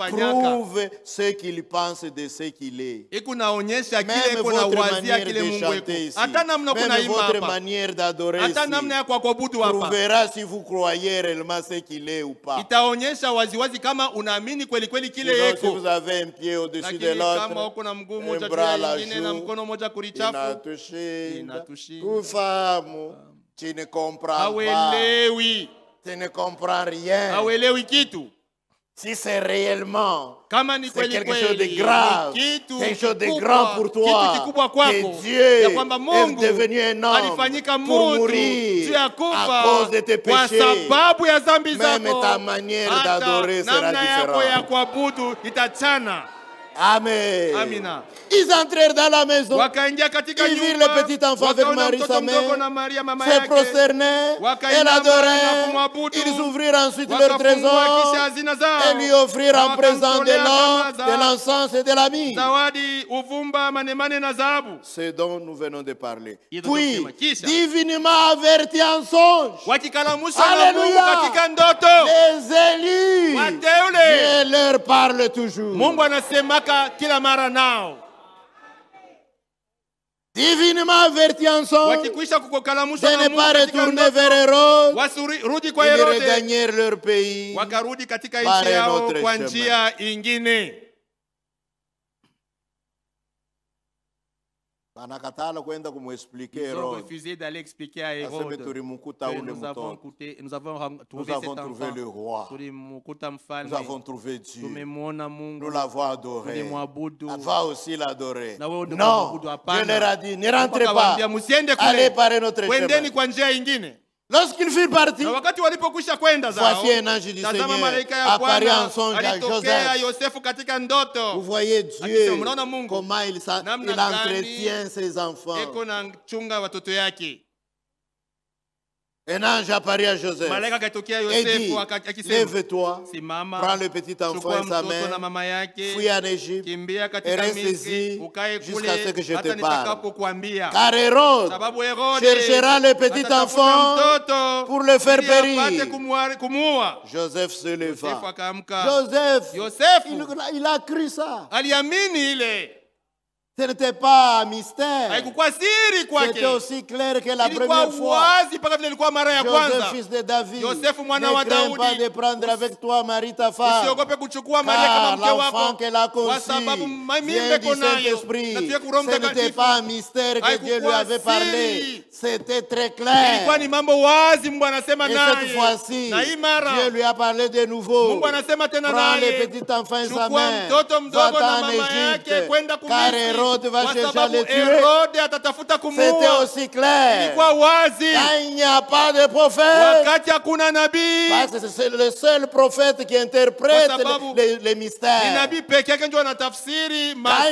prouve ce qu'il pense de ce qu'il est. Même votre manière de chanter ici, même votre manière d'adorer ici, prouvera si vous croyez réellement ce qu'il est ou pas. Si vous avez un pied au-dessus de l'autre, un bras à la joue, il a touché. Femme, tu ne comprends pas. Tu ne comprends rien. Si c'est réellement quelque chose de grave, quelque chose de grand pour toi, que Dieu est devenu un homme pour mourir à cause de tes péchés, même ta manière d'adorer sera différente. Amen. Amina. Ils entrèrent dans la maison. Ils virent le petit enfant avec Marie, sa mère, se prosternèrent et l'adorèrent. Ils ouvrirent ensuite leur trésor et lui offrirent en présent de l'or, de l'encens et de la myrrhe. Ce dont nous venons de parler. Puis, divinement avertis en songe. Alléluia. Les élus, Dieu leur parle toujours. Divinement averti en songe de ne pas retourner vers Hérode, ils regagnèrent leur pays par un autre chemin. Anakatala kwenda kumexpliquer Hérode. Nous avons trouvé le roi. Nous avons trouvé Dieu. Nous l'avons adoré. Va aussi l'adorer. Non, Dieu leur a dit, ne rentrez pas. Allez par un autre chemin. Lorsqu'ils furent partis, voici un ange du Seigneur apparut en songe à Joseph. Vous voyez Dieu, comment il entretient ses enfants. Un ange apparut à Joseph et dit, lève-toi, prends le petit enfant et sa mère, fuis en Égypte et reste ici jusqu'à ce que je te parle. Car Hérode cherchera le petit enfant pour le faire périr. Joseph se leva. Joseph, il a cru ça. Ce n'était pas un mystère. C'était aussi clair que la première fois. Joseph, fils de David, ne crains pas de prendre avec toi Marie ta femme, car l'enfant qu'elle a conçu vient du Saint-Esprit. Ce n'était pas un mystère que Dieu lui avait parlé. C'était très clair. Et cette fois-ci, Dieu lui a parlé de nouveau. Prends le petit enfant et sa mère, va-t'en en Égypte, car Hérode va chercher à le tuer. C'était aussi clair. Quand il n'y a pas de prophète, parce que c'est le seul prophète qui interprète les mystères. Quand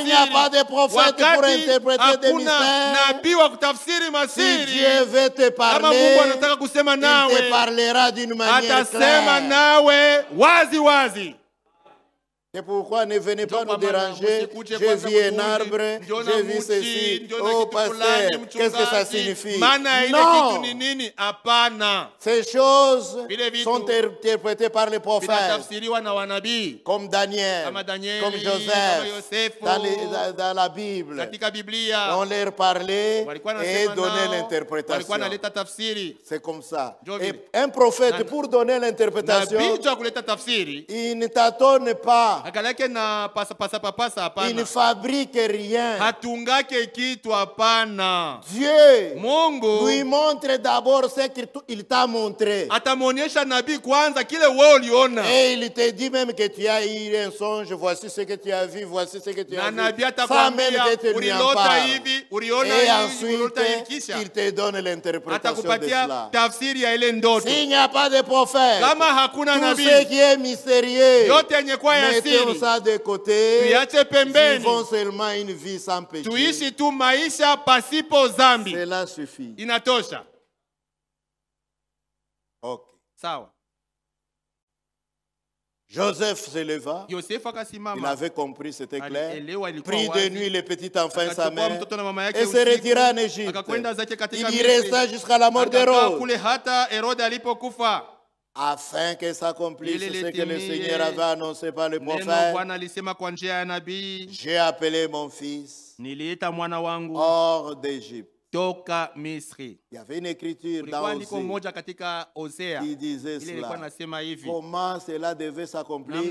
il n'y a pas de prophète pour interpréter des mystères, si Dieu veut te parler, il te parlera d'une manière claire. C'est pourquoi ne venez pas nous déranger. J'ai vu un arbre, j'ai vu ceci. Oh pasteur, qu'est-ce que ça signifie? Non! Ces choses sont interprétées par les prophètes, comme Daniel, comme Joseph, dans la Bible. On leur parlait et donnait l'interprétation. C'est comme ça. Et un prophète, pour donner l'interprétation, il ne tâtonne pas. Il ne fabrique rien. Dieu lui montre d'abord ce qu'il t'a montré. Et il te dit même que tu as eu un songe, voici ce que tu as vu, voici ce que tu as vu. Sans même que tu lui en parles. Et ensuite, il te donne l'interprétation de cela. S'il n'y a pas de prophète, tout ce qui est mystérieux, mettons ça de côté. Vivons seulement une vie sans péché. Cela suffit. Ok. Joseph se leva, il avait compris, c'était clair. Prit de nuit le petit enfant et sa mère et se retira en Égypte. Il y resta jusqu'à la mort d'Hérode, afin que s'accomplisse ce que le Seigneur avait annoncé par le prophète. J'ai appelé mon fils hors d'Égypte. Il y avait une écriture dans Osée qui disait cela. Comment cela devait s'accomplir? Il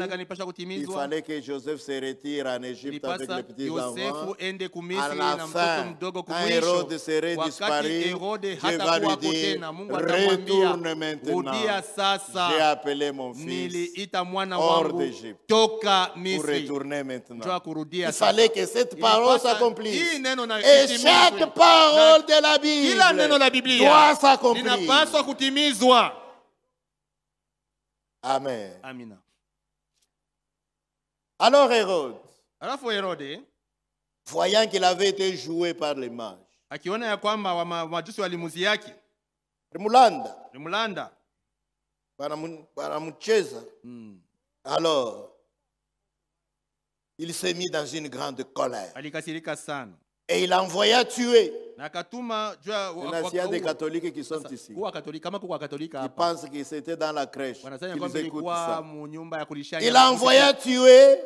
fallait que Joseph se retire en Égypte avec les petits enfants. À la fin, quand Hérode serait disparu, Dieu va lui dire, retourne maintenant. J'ai appelé mon fils hors d'Égypte pour retourner maintenant. Il fallait que cette parole s'accomplisse. Et chaque parole de la Bible doit s'accomplir. Amen. Alors Hérode, voyant qu'il avait été joué par les mages, Remulanda, alors il s'est mis dans une grande colère. Et il envoya tuer. Il y a des catholiques qui sont ici. Ils pensent que c'était dans la crèche. Ils écoutent ça. Il envoya tuer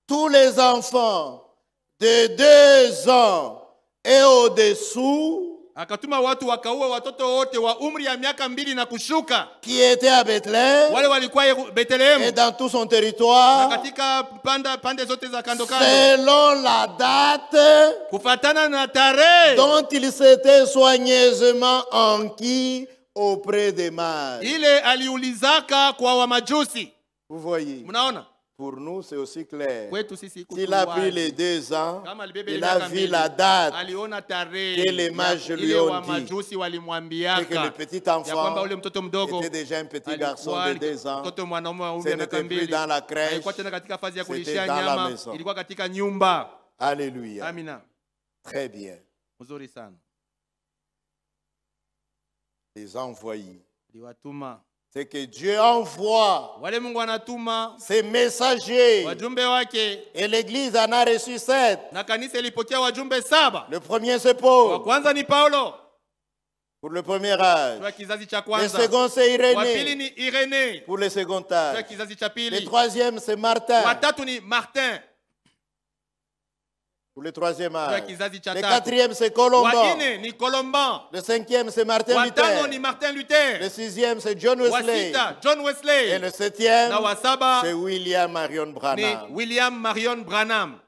tous les enfants de 2 ans et au-dessous qui étaient à Bethléem et dans tout son territoire selon la date dont il s'était soigneusement enquis auprès des mages. Vous voyez? Pour nous, c'est aussi clair. S'il a pris les 2 ans, il a vu la date que les mages lui ont dit. Et que le petit enfant était déjà un petit garçon de 2 ans. Ce n'était plus dans la crèche, c'était dans la maison. Alléluia. Très bien. Les envoyés. C'est que Dieu envoie ses messagers. Et l'église en a reçu 7. Le premier c'est Paul. Pour le premier âge. Le second c'est Irénée. Pour le second âge. Le troisième c'est Martin. Pour le troisième âge. Le quatrième c'est Colomban. Le cinquième c'est Martin Luther. Le sixième c'est John Wesley. Et le septième c'est William Marion Branham.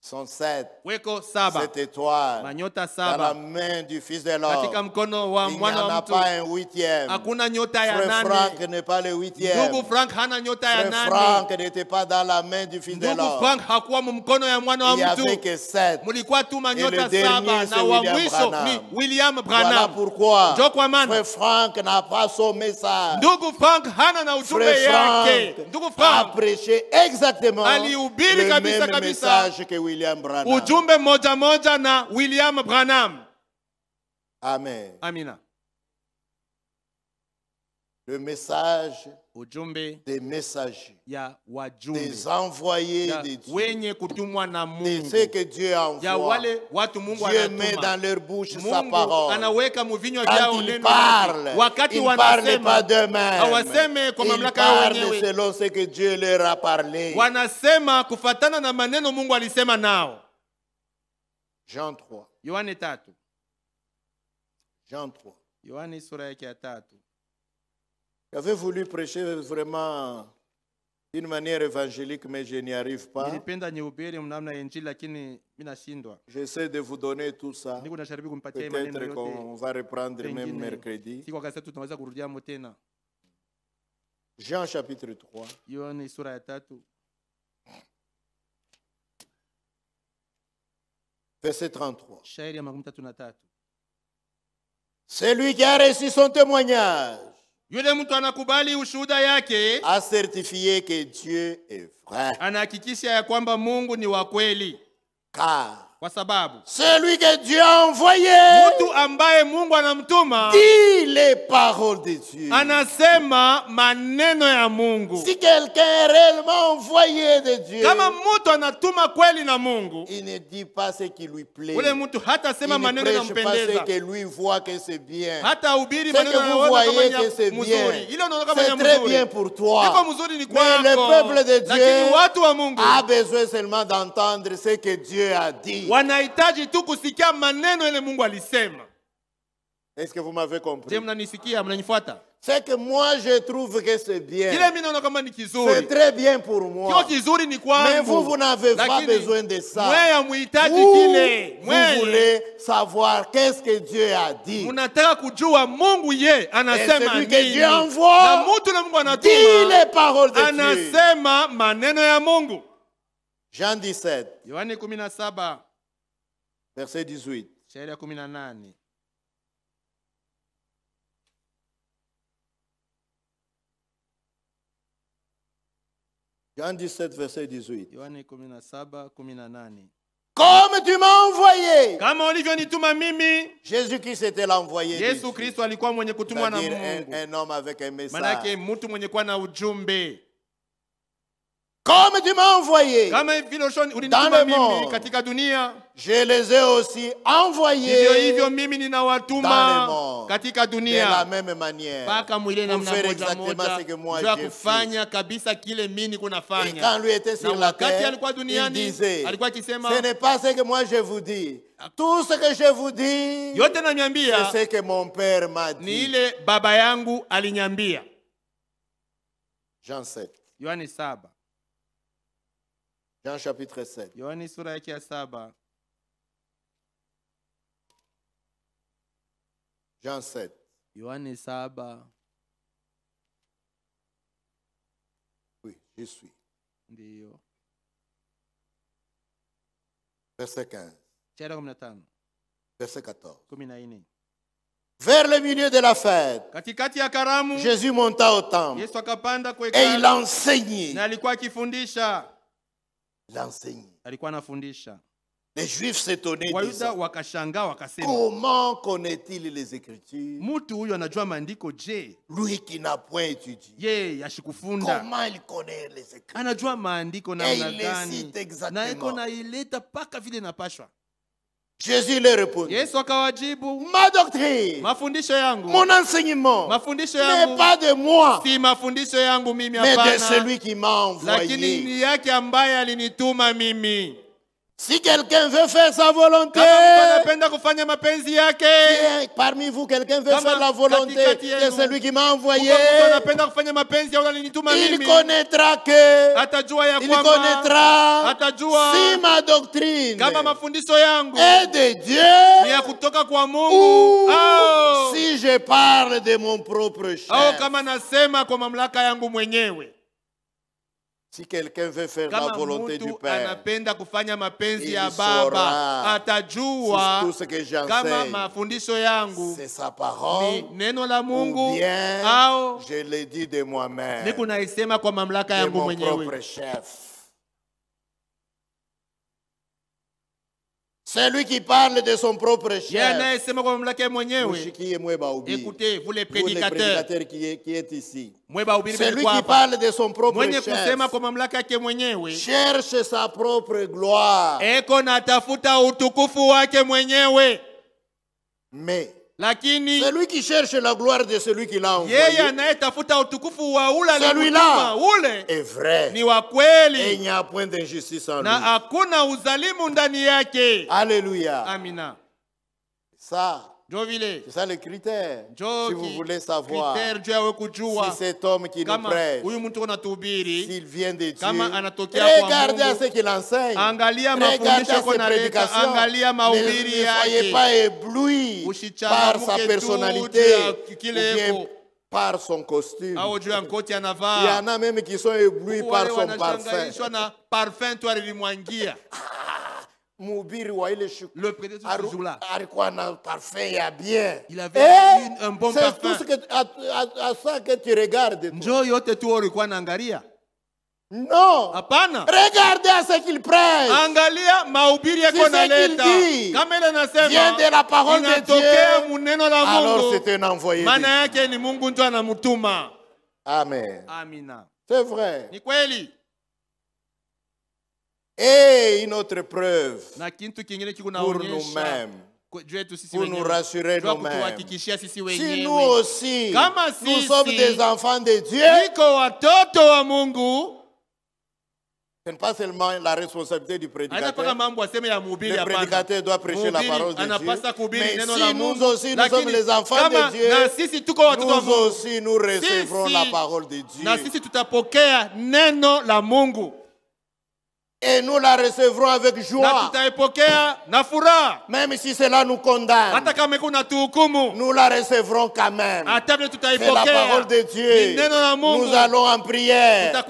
Sont 7. Cette étoile dans la main du Fils de l'homme. Il n'y en a pas un 8e. Frère Frank n'est pas le 8e. Frère Frank n'était pas dans la main du Fils de l'homme. Il n'y avait que 7. Et le dernier c'est William Branham. Voilà pourquoi Frère Frank n'a pas son message. Frère Frank a prêché exactement le même message que William Branham. Ujumbe moja moja na William Branham. Amen. Amina. Le message des messagers, des envoyés de Dieu, de ce que Dieu envoie. Dieu met dans leur bouche sa parole. Quand ils parlent, ils ne parlent pas d'eux-mêmes. Ils parlent selon ce que Dieu leur a parlé. Jean 3. Jean 3. J'avais voulu prêcher vraiment d'une manière évangélique, mais je n'y arrive pas. J'essaie de vous donner tout ça. Peut-être qu'on va reprendre même mercredi. Jean chapitre 3. Verset 33. C'est lui qui a reçu son témoignage. A certifié que Dieu est vrai. Car celui que Dieu a envoyé dit les paroles de Dieu. Si quelqu'un est réellement envoyé de Dieu, il ne dit pas ce qui lui plaît. Il ne prêche pas ce que lui voit que c'est bien. Ce que vous voyez que c'est bien, c'est très bien pour toi. Mais le peuple de Dieu a besoin seulement d'entendre ce que Dieu a dit. Est-ce que vous m'avez compris? C'est que moi je trouve que c'est bien. C'est très bien pour moi. Mais vous n'avez pas besoin de ça. Vous voulez savoir qu'est-ce que Dieu a dit. Et celui que Dieu envoie dit les paroles de Dieu. Jean 17. Verset 18. Jean 17, verset 18. Comme tu m'as envoyé. Jésus-Christ était l'envoyé. C'est-à-dire un homme avec un message. Comme tu m'as envoyé dans le monde, je les ai aussi envoyés dans le monde. De la même manière, pour faire exactement ce que moi j'ai fait. Et quand lui était sur la terre, il disait, ce n'est pas ce que moi je vous dis. Tout ce que je vous dis, c'est ce que mon père m'a dit. Jean 7. Jean chapitre 7. Jean 7. Oui, je suis. Verset 15. Verset 14. Vers le milieu de la fête, Jésus monta au temple et il enseignait. Les Juifs s'étonnaient, disant, comment connaît-il les Écritures? Lui qui n'a point étudié. Comment il connaît les Écritures? Et il les cite exactement. Jésus leur répondit, ma doctrine, mon enseignement n'est pas de moi, mais de celui qui m'a envoyé. Si quelqu'un veut faire sa volonté, parmi vous quelqu'un veut faire la volonté de celui qui m'a envoyé, il connaîtra que, il connaîtra si ma doctrine est de Dieu ou si je parle de mon propre chef. Si quelqu'un veut faire la volonté du Père, il saura si tout ce que j'enseigne, c'est sa parole, ou bien je l'ai dit de moi-même, de mon propre chef. Celui qui parle de son propre chef. Écoutez, vous les prédicateurs qui êtes ici. Celui qui parle de son propre chef cherche sa propre gloire. Mais celui qui cherche la gloire de celui qui l'a envoyé, celui-là est vrai. Et il n'y a point d'injustice en lui. Alléluia. Amina. Ça, C'est ça le critère. Si vous voulez savoir si cet homme qui nous prêche, s'il vient de Dieu, regardez à ce qu'il enseigne. Regardez à ses prédications. Ne soyez pas éblouis par sa personnalité ou bien par son costume. Il y en a même qui sont éblouis par son parfum. Le prédicateur de ce jour-là, il avait un bon parfum. C'est à ça que tu regardes. Non. Regardez à ce qu'il prêche. C'est ce qu'il dit. Vient de la parole de Dieu. Alors c'est un envoyé. Amen. C'est vrai. Et une autre preuve pour nous-mêmes, pour nous rassurer nous-mêmes. Si nous aussi, nous sommes des enfants de Dieu, ce n'est pas seulement la responsabilité du prédicateur. Le prédicateur doit prêcher la parole de Dieu. Mais si nous aussi, nous sommes les enfants de Dieu, nous aussi, nous recevrons la parole de Dieu. Et nous la recevrons avec joie. Même si cela nous condamne, nous la recevrons quand même. C'est la parole de Dieu. Nous allons en prière dire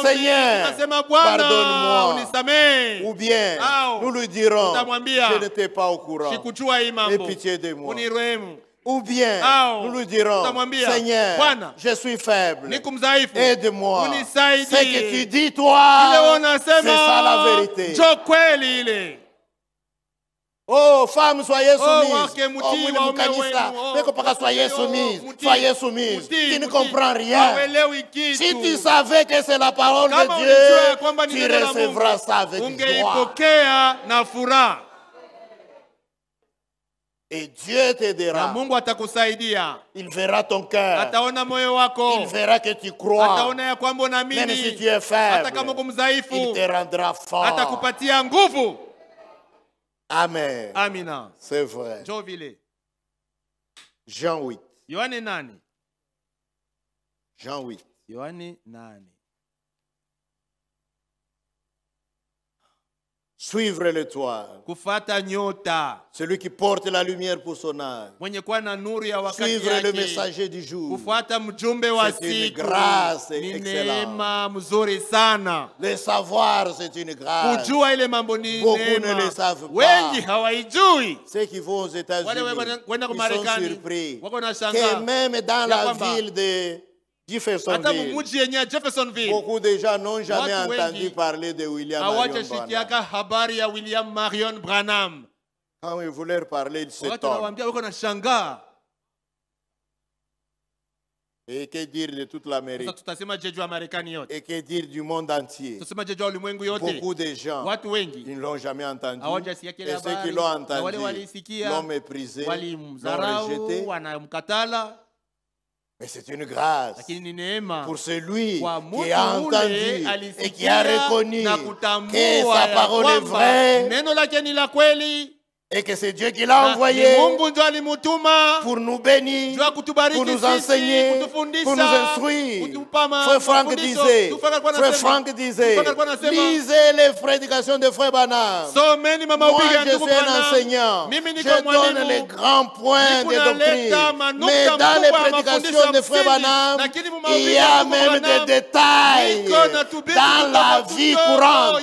Seigneur, pardonne-moi. Ou bien nous lui dirons, je n'étais pas au courant. Aie pitié de moi. Ou bien, nous lui dirons, Seigneur, je suis faible, aide-moi. Ce que tu dis, toi, c'est ça la vérité. Oh, femmes, soyez soumises. Soyez soumises. Tu ne comprends rien. Si tu savais que c'est la parole de Dieu, tu recevras ça avec joie. Et Dieu t'aidera. Il verra ton cœur. Il verra que tu crois. Même si tu es faible, il te rendra fort. Amen. C'est vrai. Jean 8. Jean 8. Suivre l'étoile. Celui qui porte la lumière pour son âme. Suivre le messager du jour. C'est une grâce excellente. Le savoir, c'est une grâce. Beaucoup ne le savent pas. Ceux qui vont aux États-Unis, ils sont surpris que même dans la ville de Jeffersonville, beaucoup de gens n'ont jamais entendu parler de William Marion Branham. Quand ils voulaient parler de cet homme. Et que dire de toute l'Amérique? Et que dire du monde entier? Beaucoup de gens, ils ne l'ont jamais entendu. Et ceux qui l'ont entendu, l'ont méprisé, l'ont rejeté. Mais c'est une grâce pour celui qui a entendu et qui a reconnu que sa parole est vraie et que c'est Dieu qui l'a envoyé pour nous bénir, pour nous enseigner, pour nous instruire. Frère Franck disait, lisez les prédications de Frère Branham. Moi, je suis un enseignant. Je donne les grands points de doctrine. Mais dans les prédications de Frère Branham, il y a même des détails dans la vie courante.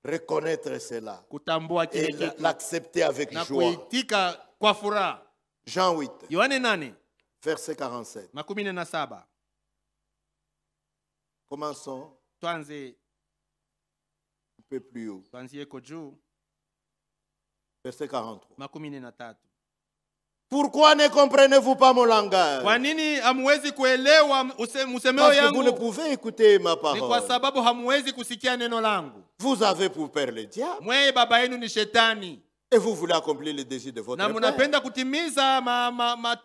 Reconnaître cela et l'accepter avec joie. Jean 8, verset 47. Commençons un peu plus haut. Verset 43. Pourquoi ne comprenez-vous pas mon langage? Parce que vous ne pouvez écouter ma parole. Vous avez pour père le diable. Et vous voulez accomplir le désir de votre na père. munapenda kutimiza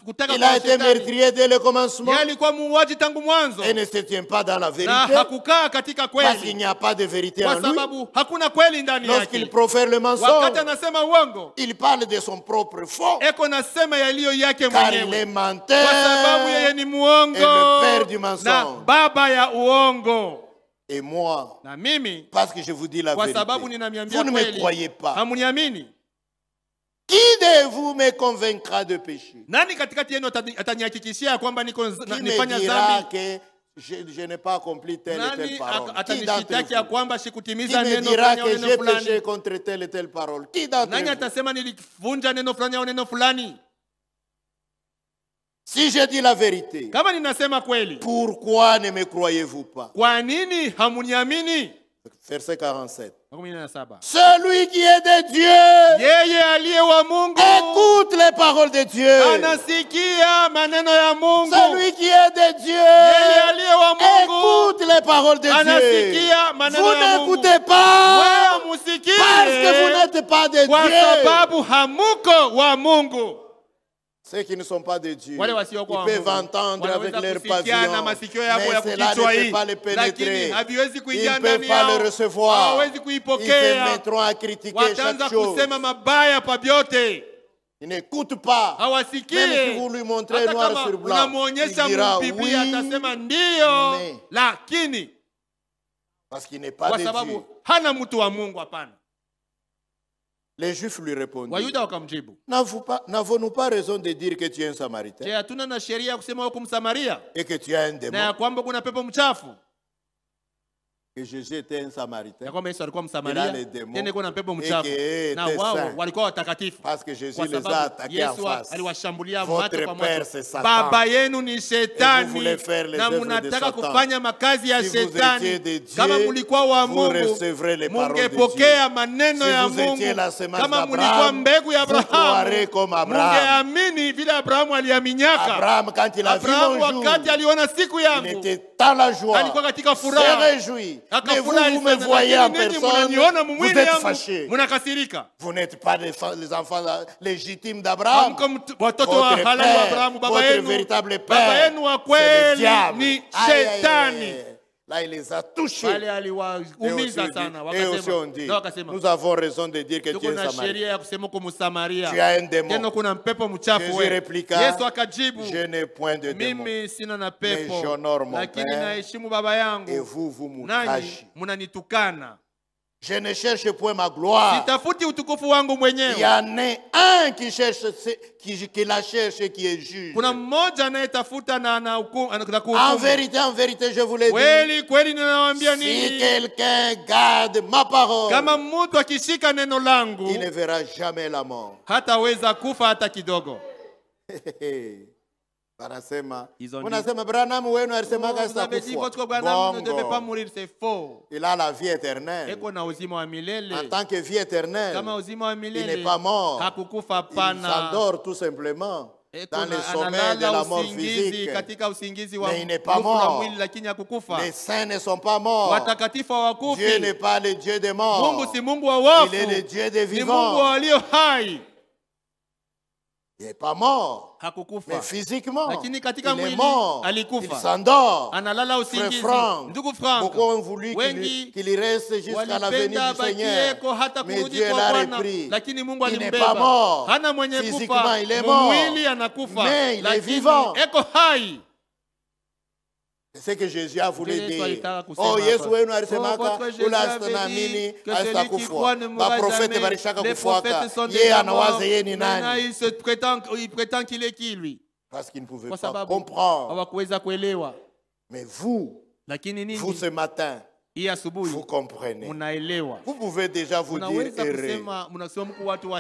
kutaka Il a été meurtrier dès le commencement. Yeye alikuwa muuaji tangu mwanzo. Et ne se tient pas dans la vérité. Na hakukaa katika kweli. Parce qu'il n'y a pas de vérité en lui. Kwa sababu hakuna kweli ndani yake. Lorsqu'il profère le mensonge, wakati anasema uongo, il parle de son propre faux. Eko nasema yaliyo yake car mwenyewe. il est menteur. Kwa sababu yeye ni muongo. Et le père du mensonge. Na baba ya uongo. Et moi, na mimi, parce que je vous dis la vérité, vous ne me croyez pas. Hamuniamini. Qui de vous me convaincra de péché? Nani katikati yenu atanihakikishia kwamba niko nifanya dhambi? Je n'ai pas accompli telle et telle parole. Atanishitaki ya kwamba sikutimiza neno fulani au neno fulani? Qui me dira que j'ai péché contre telle et telle parole? Qui d'entre vous? Nani atasema nilivunja neno fulani au neno fulani? Si je dis la vérité, kama ninasema kweli, pourquoi ne me croyez-vous pas? Kwa nini hamuniamini? Verset 47. 17. Celui qui est de Dieu, yeye aliye wa Mungu, écoute les paroles de Dieu. Anasikia maneno ya Mungu. Celui qui est de Dieu, yeye aliye wa Mungu, écoute les paroles de Anasikia Dieu. maneno Vous ya Mungu. n'écoutez pas Wewe musikie, parce que vous n'êtes pas de kwa Dieu. sababu hamuko wa Mungu. Ceux qui ne sont pas de Dieu, ils peuvent entendre avec leur pavillon, mais cela ne peut pas les pénétrer. Ils ne peuvent pas le recevoir. Ils se mettront à critiquer chaque chose. Ils n'écoutent pas. Même si vous lui montrez noir sur blanc, il dira oui, mais parce qu'il n'est pas de Dieu. Les Juifs lui répondent, n'avons-nous pas raison de dire que tu es un Samaritain et que tu as un démon? Que Jésus était un Samaritain, il a les démons et que parce que Jésus les a attaqués en face. Votre père c'est Satan et vous voulez faire les œuvres de Satan. Si vous étiez de Dieu, vous recevrez les paroles de Dieu. Si vous étiez la semence d'Abraham, vous croirez comme Abraham. Abraham, quand il a vu mon jour, il était dans la joie, se réjouit. Mais vous me voyez en personne, vous êtes fâchés. Vous n'êtes pas les enfants légitimes d'Abraham. Votre père, votre véritable père, c'est le diable. Aïe, aïe, aïe. Là, il les a touchés. Et aussi on dit, nous avons raison de dire que tu es Samaritain. Tu as un démon. Jésus répliqua, je n'ai point de démon, mais j'honore mon Père et vous m'outragez. Je ne cherche point ma gloire. Il y en a un qui cherche, qui la cherche et qui est juge. En vérité, je vous l'ai dit. Si quelqu'un garde ma parole, il ne verra jamais la mort. Unasema Branham wenu alisemaka sitakufa. Il a la vie éternelle. En tant que vie éternelle, il n'est pas mort. Il s'endort tout simplement dans le sommeil de la mort physique. Mais il n'est pas mort. Les saints ne sont pas morts. Dieu n'est pas le Dieu des morts. Il est le Dieu des vivants. Il n'est pas mort, mais physiquement, il est mort, il s'endort. Frère Franck, beaucoup ont voulu qu'il reste jusqu'à la venue du Seigneur, mais Dieu l'a repris. Il n'est pas mort, physiquement il est mort, mais il est vivant. C'est ce que Jésus a voulu dire. Oh, Yesu wenu alisemaka unaamini asitakufa. Maprofeti walishaka kufuaka. Yeye anawaza yeye ni nani? Il prétend qu'il est qui lui? Parce qu'il ne pouvait pas comprendre. Mais vous ce matin, vous comprenez. Vous pouvez déjà vous dire heureux.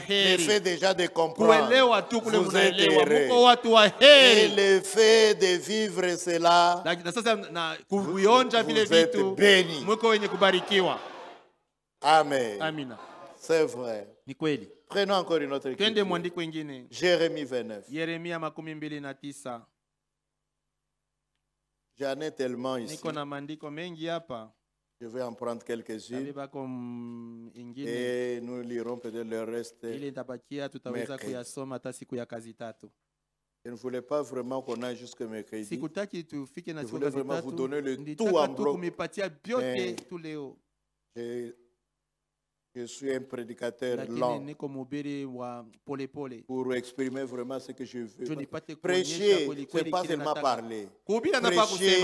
Le fait déjà de comprendre, vous êtes heureux. Et le fait de vivre cela, vous êtes bénis. Amen. C'est vrai. Prenons encore une autre écriture. Jérémie 29. J'en ai tellement ici. Je vais en prendre quelques-unes et nous lirons peut-être le reste. Je ne voulais pas vraiment qu'on aille jusqu'à mercredi. Je voulais vraiment vous donner le tout en bloc. Je suis un prédicateur lent pour exprimer vraiment ce que je veux. Prêcher, ce n'est pas seulement parler. Prêcher,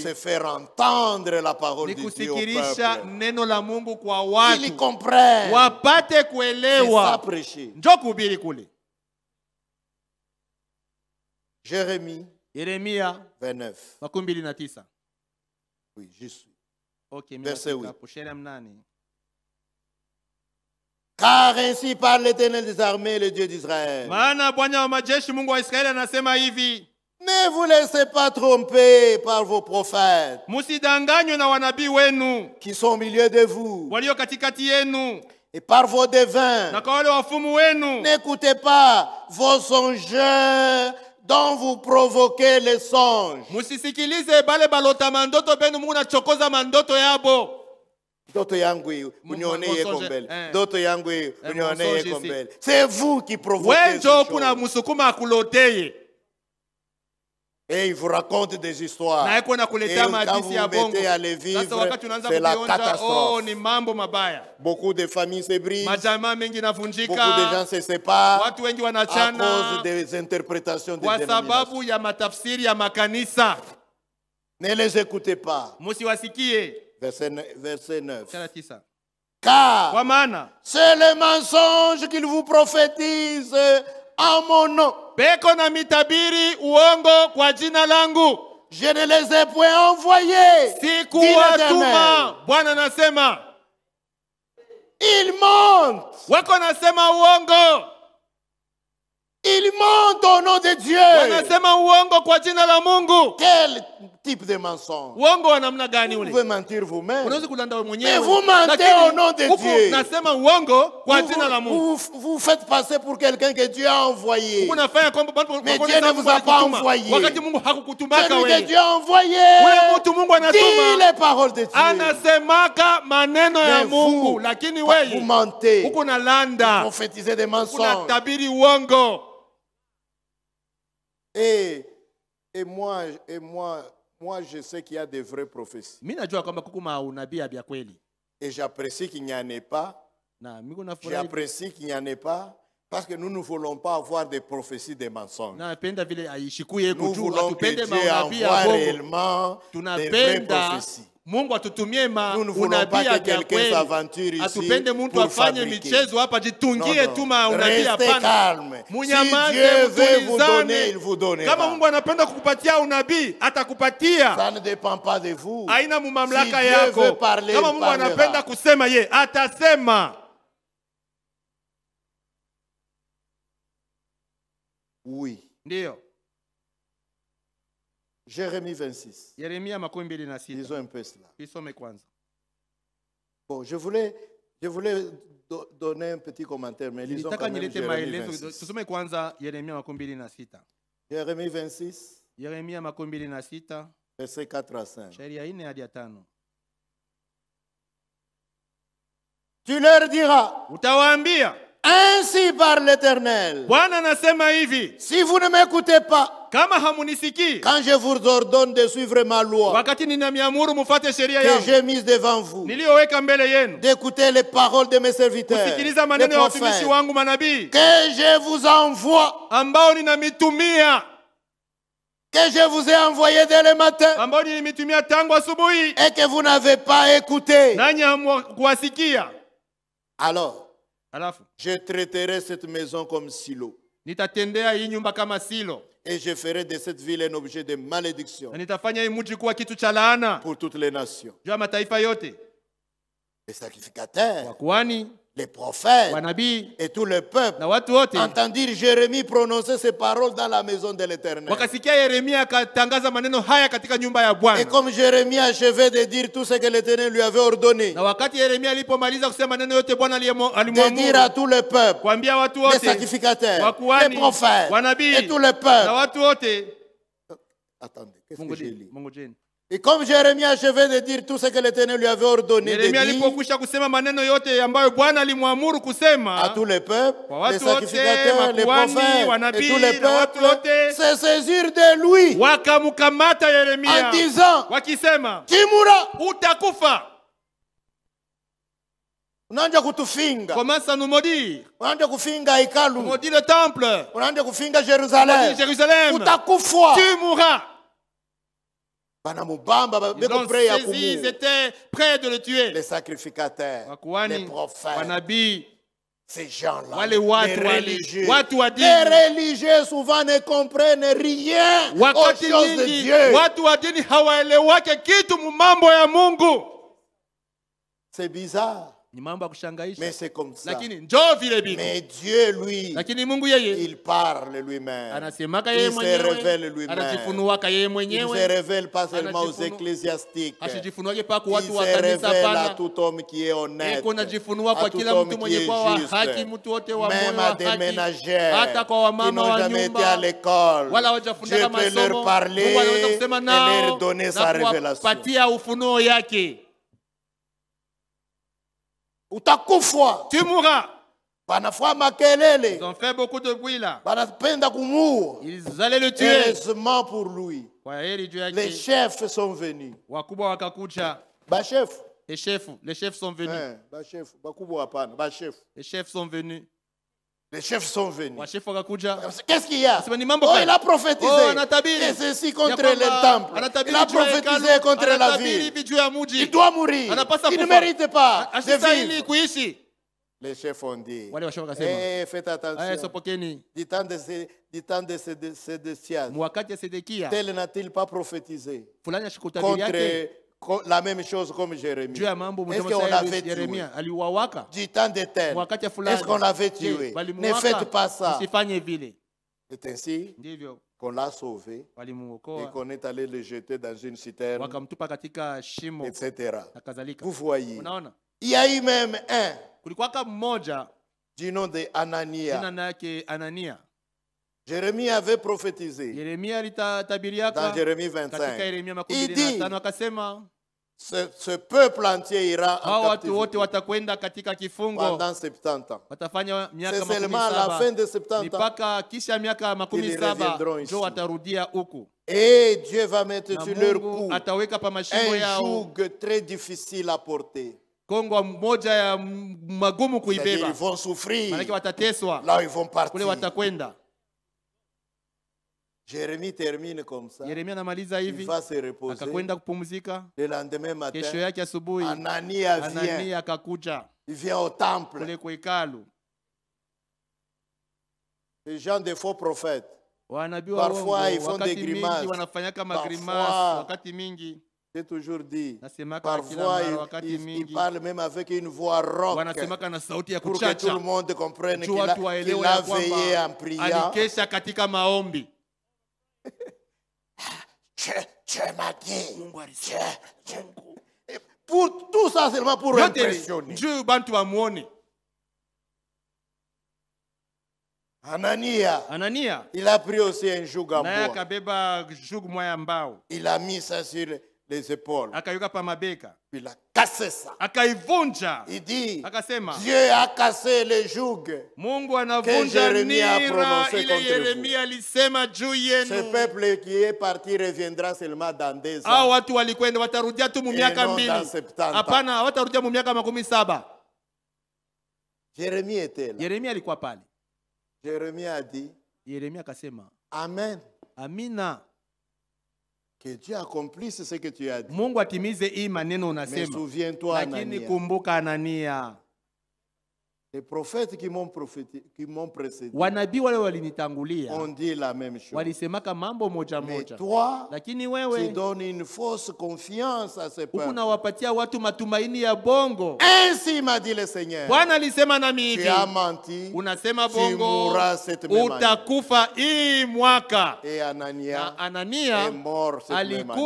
c'est faire entendre la parole de Dieu au peuple. Qu'ils comprennent. C'est ça prêcher. Jérémie 29. Oui, j'y suis. Verset 8. Car ainsi parle l'Éternel des armées, le Dieu d'Israël. Ne vous laissez pas tromper par vos prophètes qui sont au milieu de vous et par vos devins. N'écoutez pas vos songeurs dont vous provoquez les songes. C'est vous qui provoquez ces choses. Et il vous raconte des histoires. Et quand vous mettez à les vivre, c'est la catastrophe. Beaucoup de familles se brisent. Beaucoup de gens se séparent à cause des interprétations des dénominations. Ne les écoutez pas. Verset 9. Car c'est le mensonge qu'ils vous prophétisent en mon nom. Je ne les ai point envoyés. Ils mentent. Ils mentent au nom de Dieu. Quel type de mensonge? Vous pouvez mentir vous-même. Mais vous mentez au nom de Dieu. Vous faites passer pour quelqu'un que Dieu a envoyé. Mais Dieu ne vous a pas envoyé. Celui que Dieu a envoyé dit les paroles de Dieu. Mais vous mentez. Vous prophétisez des mensonges. Et moi, je sais qu'il y a des vraies prophéties. Et j'apprécie qu'il n'y en ait pas. J'apprécie qu'il n'y en ait pas parce que nous ne voulons pas avoir des prophéties des mensonges. Nous voulons que Dieu envoie réellement des vraies prophéties. Nous ne voulons pas que quelqu'un s'aventure ici pour fabriquer. Non. Restez calme. Si Dieu veut vous donner, il vous donnera. Ça ne dépend pas de vous. Si Dieu veut parler, il parlera. Oui. Jérémie 26. Disons un peu cela. Bon, je voulais donner un petit commentaire, mais lisons quand même Jérémie 26. Jérémie 26. Verset 4 à 5. Tu leur diras. Ainsi parle l'Éternel. Si vous ne m'écoutez pas, quand je vous ordonne de suivre ma loi que j'ai mise devant vous, d'écouter les paroles de mes serviteurs, les prophètes, que je vous envoie, que je vous ai envoyé dès le matin et que vous n'avez pas écouté, alors je traiterai cette maison comme silo. Et je ferai de cette ville un objet de malédiction pour toutes les nations. Les sacrificateurs, les prophètes et tout le peuple entendirent Jérémie prononcer ces paroles dans la maison de l'Éternel. Et comme Jérémie achevait de dire tout ce que l'Éternel lui avait ordonné, de dire à tout le peuple, les sacrificateurs, les prophètes et tout le peuple. Attendez, qu'est-ce que j'ai lu? Et comme Jérémie achevait de dire tout ce que l'Éternel lui avait ordonné de dire à tous les peuples, les sacrificateurs, les prophètes et tous les peuples se saisirent de lui en disant, tu mourras. Unaanza kutufinga. Commence à nous maudire. Unaanza kufinga hekalu. Maudit le temple. Unaanza kufinga Jérusalem. Jérusalem. Utakufa. Tu mourras. Ils l'ont saisi, ils étaient prêts de le tuer. Les sacrificateurs, les prophètes, ces gens-là, les religieux. Les religieux souvent ne comprennent rien aux choses de Dieu. C'est bizarre. Mais c'est comme ça. Mais Dieu, lui, il parle lui-même. Il se révèle lui-même. Il ne se révèle pas seulement aux ecclésiastiques. Il se révèle à tout homme qui est honnête, à tout homme qui est juste, même à des ménagères qui n'ont jamais été à l'école. Dieu peut leur parler et leur donner sa révélation. Tu mourras. Ils ont fait beaucoup de bruit là. Ils allaient le tuer. Heureusement pour lui, les chefs sont venus. Les chefs sont venus. Les chefs sont venus. Les chefs sont venus. Qu'est-ce qu'il y a? Oh, il a prophétisé. Et ceci contre le temple. Il a prophétisé contre la ville. Il doit mourir. Il ne mérite pas de vivre. Les chefs ont dit, faites attention. Du temps de Sédécias, tel n'a-t-il pas prophétisé contre la même chose comme Jérémie? Est-ce qu'on l'avait tué? Du temps de tel, est-ce qu'on l'avait tué? Ne faites pas ça. C'est ainsi qu'on l'a sauvé et qu'on est allé le jeter dans une citerne, etc. Vous voyez, il y a eu même un du nom de Anania. Jérémie avait prophétisé dans Jérémie 25. Il dit, ce peuple entier ira en captivité pendant 70 ans. C'est seulement à la fin de 70 ans qu'ils reviendront ici. Et Dieu va mettre sur leur cou un joug très difficile à porter. Ils vont souffrir, là ils vont partir. Jérémie termine comme ça. Il va se reposer. Le lendemain matin, Anania vient. Il vient au temple. Les gens des faux prophètes, parfois ils font des grimaces. Parfois, j'ai toujours dit, parfois il parle même avec une voix rauque pour que tout le monde comprenne qu'il a veillé en priant. Tu m'as dit. Pour tout ça seulement pour impressionner. Anania, il a pris aussi un joug en bois. Il a mis ça sur les épaules. Puis il a cassé ça. Il dit, Dieu a cassé le joug que Jérémie a prononcé contre vous. Ce peuple qui est parti reviendra seulement dans 2 ans. Et non dans 70 ans. Jérémie était là. Jérémie a dit, Amen. Amina. Que Dieu accomplisse ce que tu as dit. Mais souviens-toi, Anania. Les prophètes qui m'ont précédé ont dit la même chose. Mais toi, tu donnes une fausse confiance à ce peuple. Ainsi m'a dit le Seigneur. Tu as menti. Tu mourras cette même année. Et Anania est mort cette même année.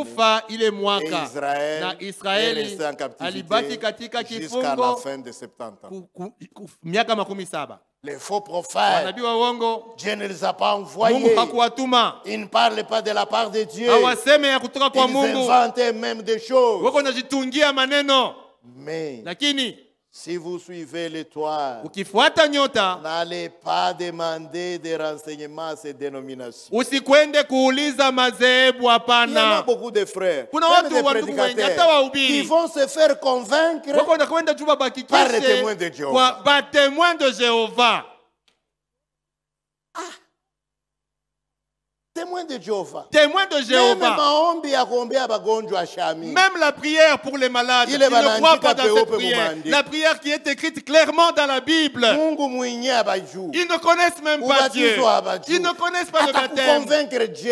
Et Israël est resté en captivité jusqu'à la fin de 70 ans. miaka 70. Les faux prophètes, Wanabii wa uongo, Dieu ne les a pas envoyés. Mungu hakuwatuma. Ils ne parlent pas de la part de Dieu. Hawaseme ya kutoka kwa Mungu. Ils inventent même des choses. Wako najitungia maneno. Mais lakini si vous suivez l'étoile, ukifuata nyota, n'allez pas demander des renseignements à ces dénominations. Usikwende kuuliza madhehebu, hapana. Il y en a beaucoup de frères, kuna watu wa ndugu wengi hata wahubiri, qui vont se faire convaincre wako nakwenda juba par les témoins de Jéhovah. Kwa batémoins de Jéhovah. Témoin de Jéhovah. Témoin de Jéhovah. Même la prière pour les malades. Il ne croit pas dans cette prière. La prière qui est écrite clairement dans la Bible. Ils ne connaissent même pas Dieu. Ils ne connaissent pas le baptême.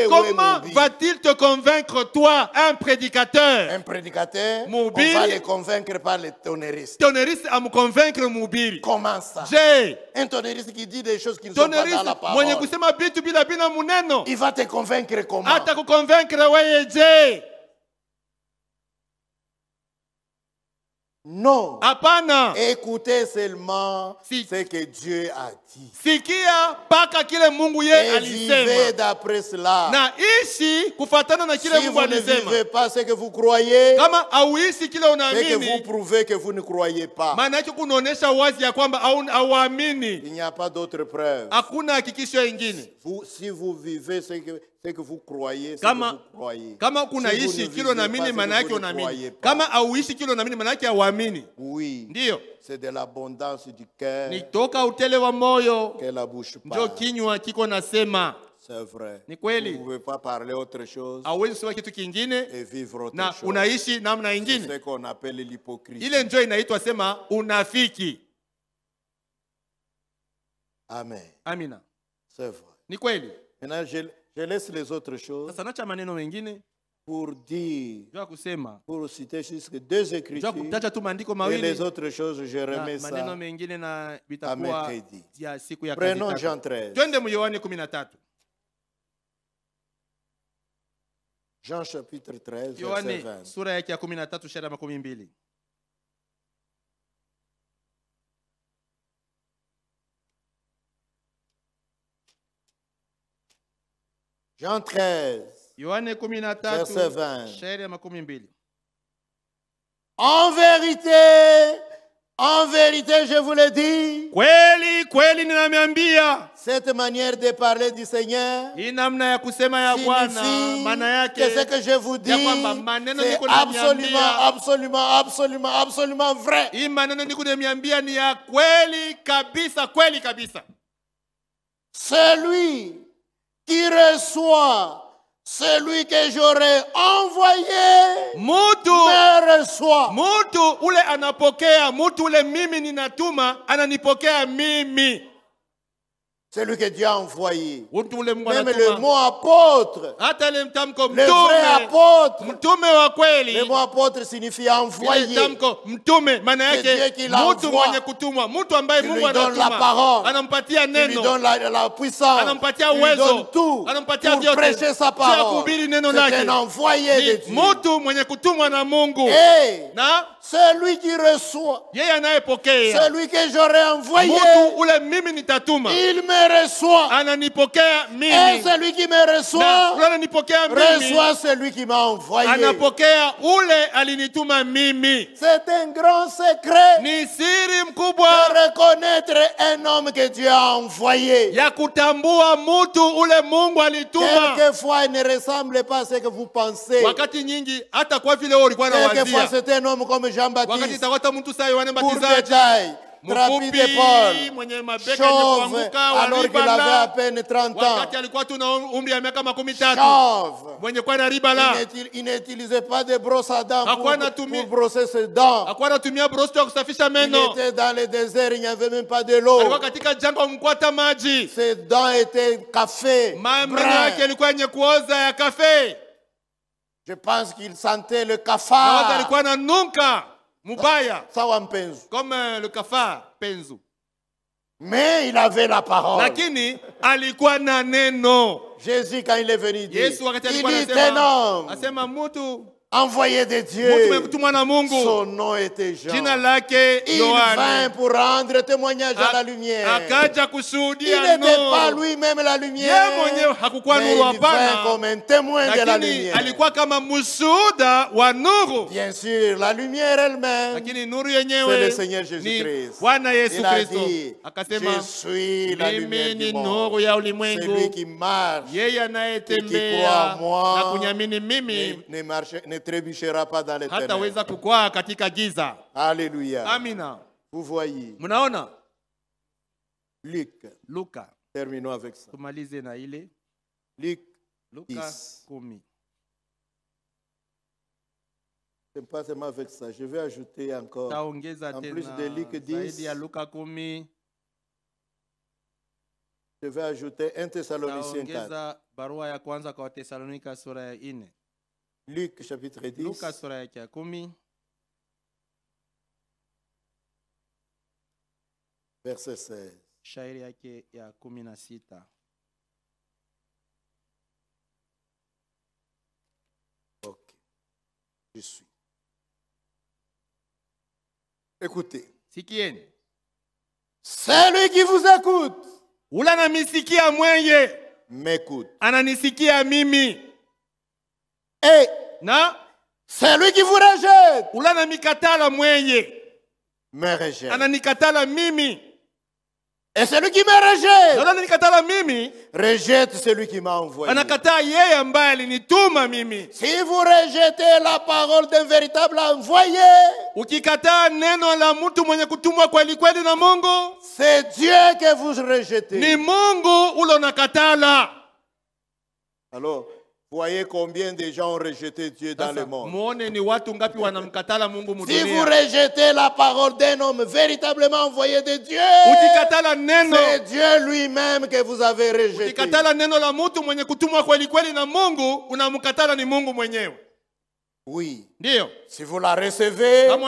Comment va-t-il te convaincre, toi, un prédicateur? Un prédicateur, on va les convaincre par les tonnéristes. Tonneriste à me convaincre Moubiri. Comment ça? Un tonnériste qui dit des choses qui ne sont pas dans la parole. Il va te convaincre comment? Ata kuconvaincre wewe je? Non. Hapana. Écoutez seulement ce que Dieu a dit. Sikia paka kile Mungu ye alisema. Et vivez d'après cela. Na ishi kufuatana na kile Mungu alisema. Si vous ne vivez pas ce que vous croyez, kama hauishi kile unaamini, c'est que vous prouvez que vous ne croyez pas. Maana yake kunaonesha wazi ya kwamba hauamini. Il n'y a pas d'autre preuve. Hakuna hakikisho ingine. Si vous vivez ce que vous croyez, kama, que vous croyez. Kama kunaishi kile unaamini, maana yake unaamini. Kama hauishi kile unaamini, maana yake hauamini. Oui. Ndio. C'est de l'abondance du cœur. Ni toka utele wa moyo. Que la bouche parle. Ndio kinywa kiko nasema. C'est vrai. Ni kweli. Vous ne pouvez pas parler autre chose. Hauwezi kusema kitu kingine et vivre autre na chose. Unaishi namna nyingine. C'est ce qu'on appelle l'hypocrisie. Ile ndio inaitwa sema unafiki. Amen. Amina. C'est vrai. Ni kweli. Maintenant je laisse les autres choses. Sasa nacha maneno mengine pour dire, pour citer jusque deux écritures, et les autres choses, je remets ça à mercredi. Prenons Jean 13. Jean chapitre 13, verset 20. Jean 13. Verset 20. En vérité, je vous le dis. Cette manière de parler du Seigneur signifie que ce que je vous dis, c'est absolument vrai. Celui qui reçoit celui que j'aurais envoyé me reçoit. Mutu ule anapokea, mutu ule mimi ninatuma ananipokea mimi. Celui que Dieu a envoyé. Même le mot apôtre. Le vrai apôtre. Le mot apôtre signifie envoyé. C'est Dieu qui l'envoie. Il lui donne la parole. Il lui donne la puissance. Il lui donne tout pour prêcher sa parole. C'est un envoyé de Dieu. Et celui qui reçoit, celui que j'aurais envoyé, il me reçoit. Et celui qui me reçoit reçoit celui qui m'a envoyé. C'est un grand secret de reconnaître un homme que Dieu a envoyé. Quelquefois il ne ressemble pas à ce que vous pensez. Quelquefois c'est un homme comme Jean-Baptiste. Pour détail, rapide Paul, chauve, alors qu'il avait à peine 30 ans. Chauve. Il n'utilisait pas de brosse à dents pour brosser ses dents. Il était dans le désert, il n'y avait même pas de l'eau. Ses dents étaient café, brun. Je pense qu'il sentait le cafard. Comme le cafard penzu. Mais il avait la parole. Jésus, quand il est venu, il dit un homme envoyé de Dieu, son nom était Jean. Il vint pour rendre témoignage à la lumière. Il n'était pas lui-même la lumière, mais il vint comme un témoin de la lumière. Bien sûr, la lumière elle-même, c'est le Seigneur Jésus-Christ. Il a dit, je suis la lumière du monde. Celui qui marche et qui croit en moi ne trébuchera pas dans les ténèbres. Alléluia. Amina. Vous voyez. Luc. Terminons avec ça. Luc 10. C'est pas seulement avec ça. Je vais ajouter encore. En plus de Luc 10. Je vais ajouter 1 Thessaloniciens 4. Luc chapitre 10. Verset 16. Ok. Je suis. Écoutez. Celui qui vous écoute m'écoute. Et celui qui vous rejette me rejette. Et celui qui me rejette rejette celui qui m'a envoyé. Si vous rejetez la parole d'un véritable envoyé, c'est Dieu que vous rejetez. Alors, voyez combien de gens ont rejeté Dieu dans le monde. Si vous rejetez la parole d'un homme véritablement envoyé de Dieu, c'est Dieu lui-même que vous avez rejeté. Oui. Si vous la recevez, c'est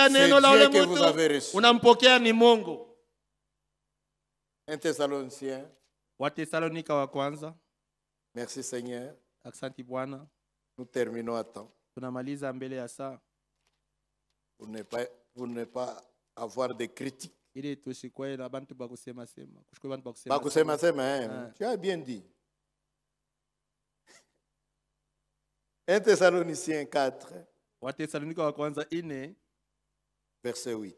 Dieu que vous avez reçu. 1 Thessaloniciens. Merci Seigneur. Nous terminons à temps. Pour ne pas avoir de critiques. Tu as bien dit. 1 Thessaloniciens 4. Verset 8.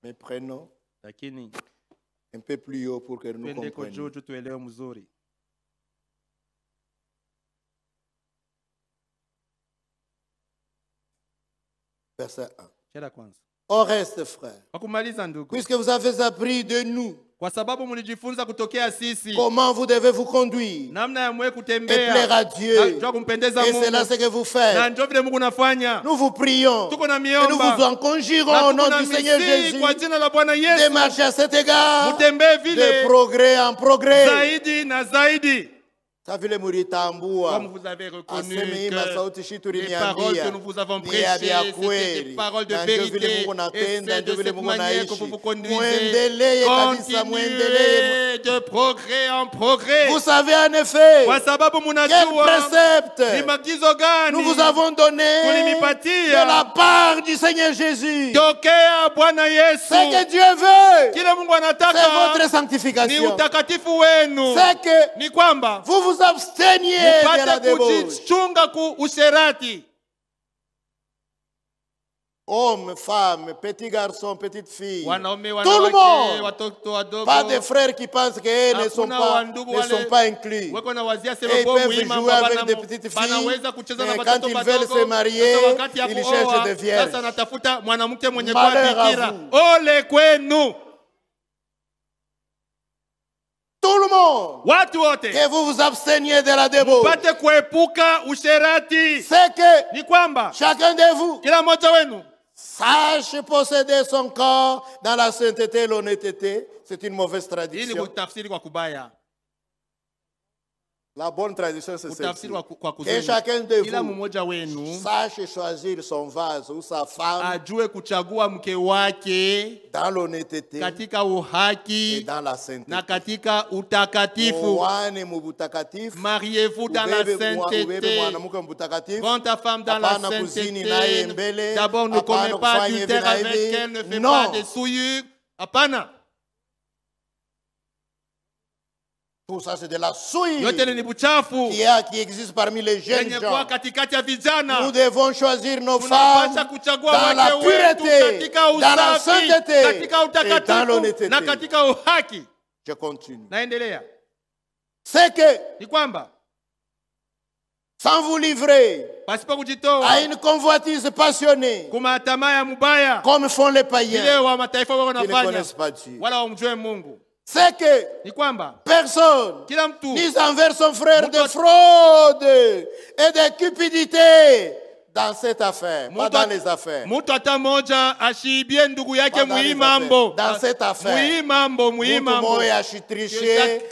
Mais prenons un peu plus haut pour que nous comprenions. Verset 1. Au reste, frère, puisque vous avez appris de nous comment vous devez vous conduire et plaire à Dieu, et c'est là ce que vous faites, nous vous prions et nous vous en conjurons au nom du Seigneur Jésus de marcher à cet égard de progrès en progrès. Comme vous avez reconnu que les paroles que nous vous avons prêchées, c'était des paroles de vérité. Et c'est de cette manière que vous vous conduisez. Continuez de progrès en progrès. Vous savez en effet quel précepte nous vous avons donné de la part du Seigneur Jésus. Ce que Dieu veut, c'est votre sanctification. C'est que vous vous absteniez de la débauche. Hommes, femmes, petits garçons, petites filles, tout le monde. Pas de frères qui pensent qu'ils ne sont pas inclus. Et ils peuvent jouer avec des petites filles, mais quand ils veulent se marier, ils cherchent des vierges. Malheur à vous. Tout le monde, que vous vous absteniez de la débauche. C'est que chacun de vous sache posséder son corps dans la sainteté et l'honnêteté. C'est une mauvaise traduction. La bonne tradition, c'est celle-ci. Que chacun de vous sache choisir son vase ou sa femme dans l'honnêteté et dans la sainteté. Mariez-vous dans la sainteté. Prends ta femme dans la sainteté. D'abord, ne commets pas adultère avec elle, ne fais pas de souillure. Apana. Tout ça, c'est de la souillure qui existe parmi les jeunes gens. Nous devons choisir nos femmes dans la pureté, dans la sainteté et dans l'honnêteté. Je continue. C'est que, sans vous livrer à une convoitise passionnée, comme font les païens qui ne connaissent pas Dieu, c'est que personne mise envers son frère de fraude et de cupidité dans cette affaire, pas dans les affaires. Dans cette affaire,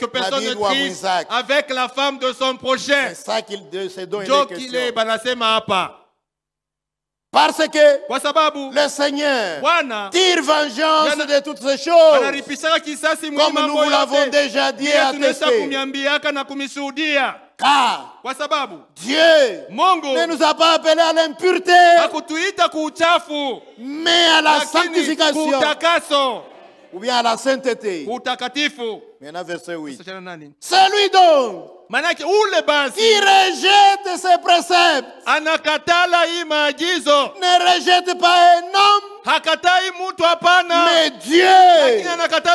que personne ne triche avec la femme de son prochain. C'est ça dont il est question. Parce que le Seigneur tire vengeance de toutes ces choses, comme nous l'avons déjà dit et attesté. Car Dieu ne nous a pas appelés à l'impureté, mais à la sanctification, ou bien à la sainteté. Maintenant, verset 8. Celui donc qui rejette ses préceptes ne rejette pas un homme, mais Dieu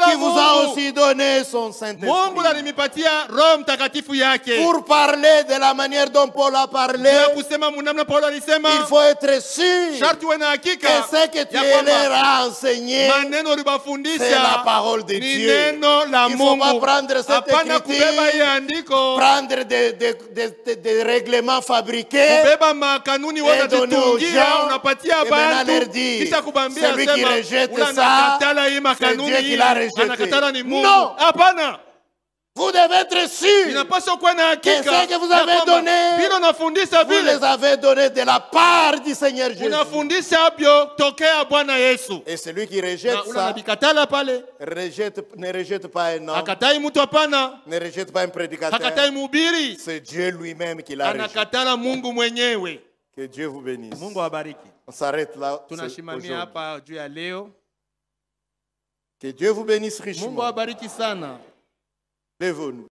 qui vous a aussi donné son Saint-Esprit. Pour parler de la manière dont Paul a parlé, il faut être sûr que ce que tu leur as enseigné, c'est la parole de Dieu. Il ne faut pas prendre cette écriture, prendre des règlements fabriqués et donner aux gens et maintenant leur dire celui qui rejette ça, c'est Dieu qui l'a rejeté. Non! Vous devez être sûr que ce que vous avez donné, vous les avez donnés de la part du Seigneur Jésus. Et celui qui rejette ça, ne rejette pas un homme, ne rejette pas un prédicateur. C'est Dieu lui-même qui l'a rejeté. Que Dieu vous bénisse. On s'arrête là aujourd'hui. Que Dieu vous bénisse richement. Levons-nous.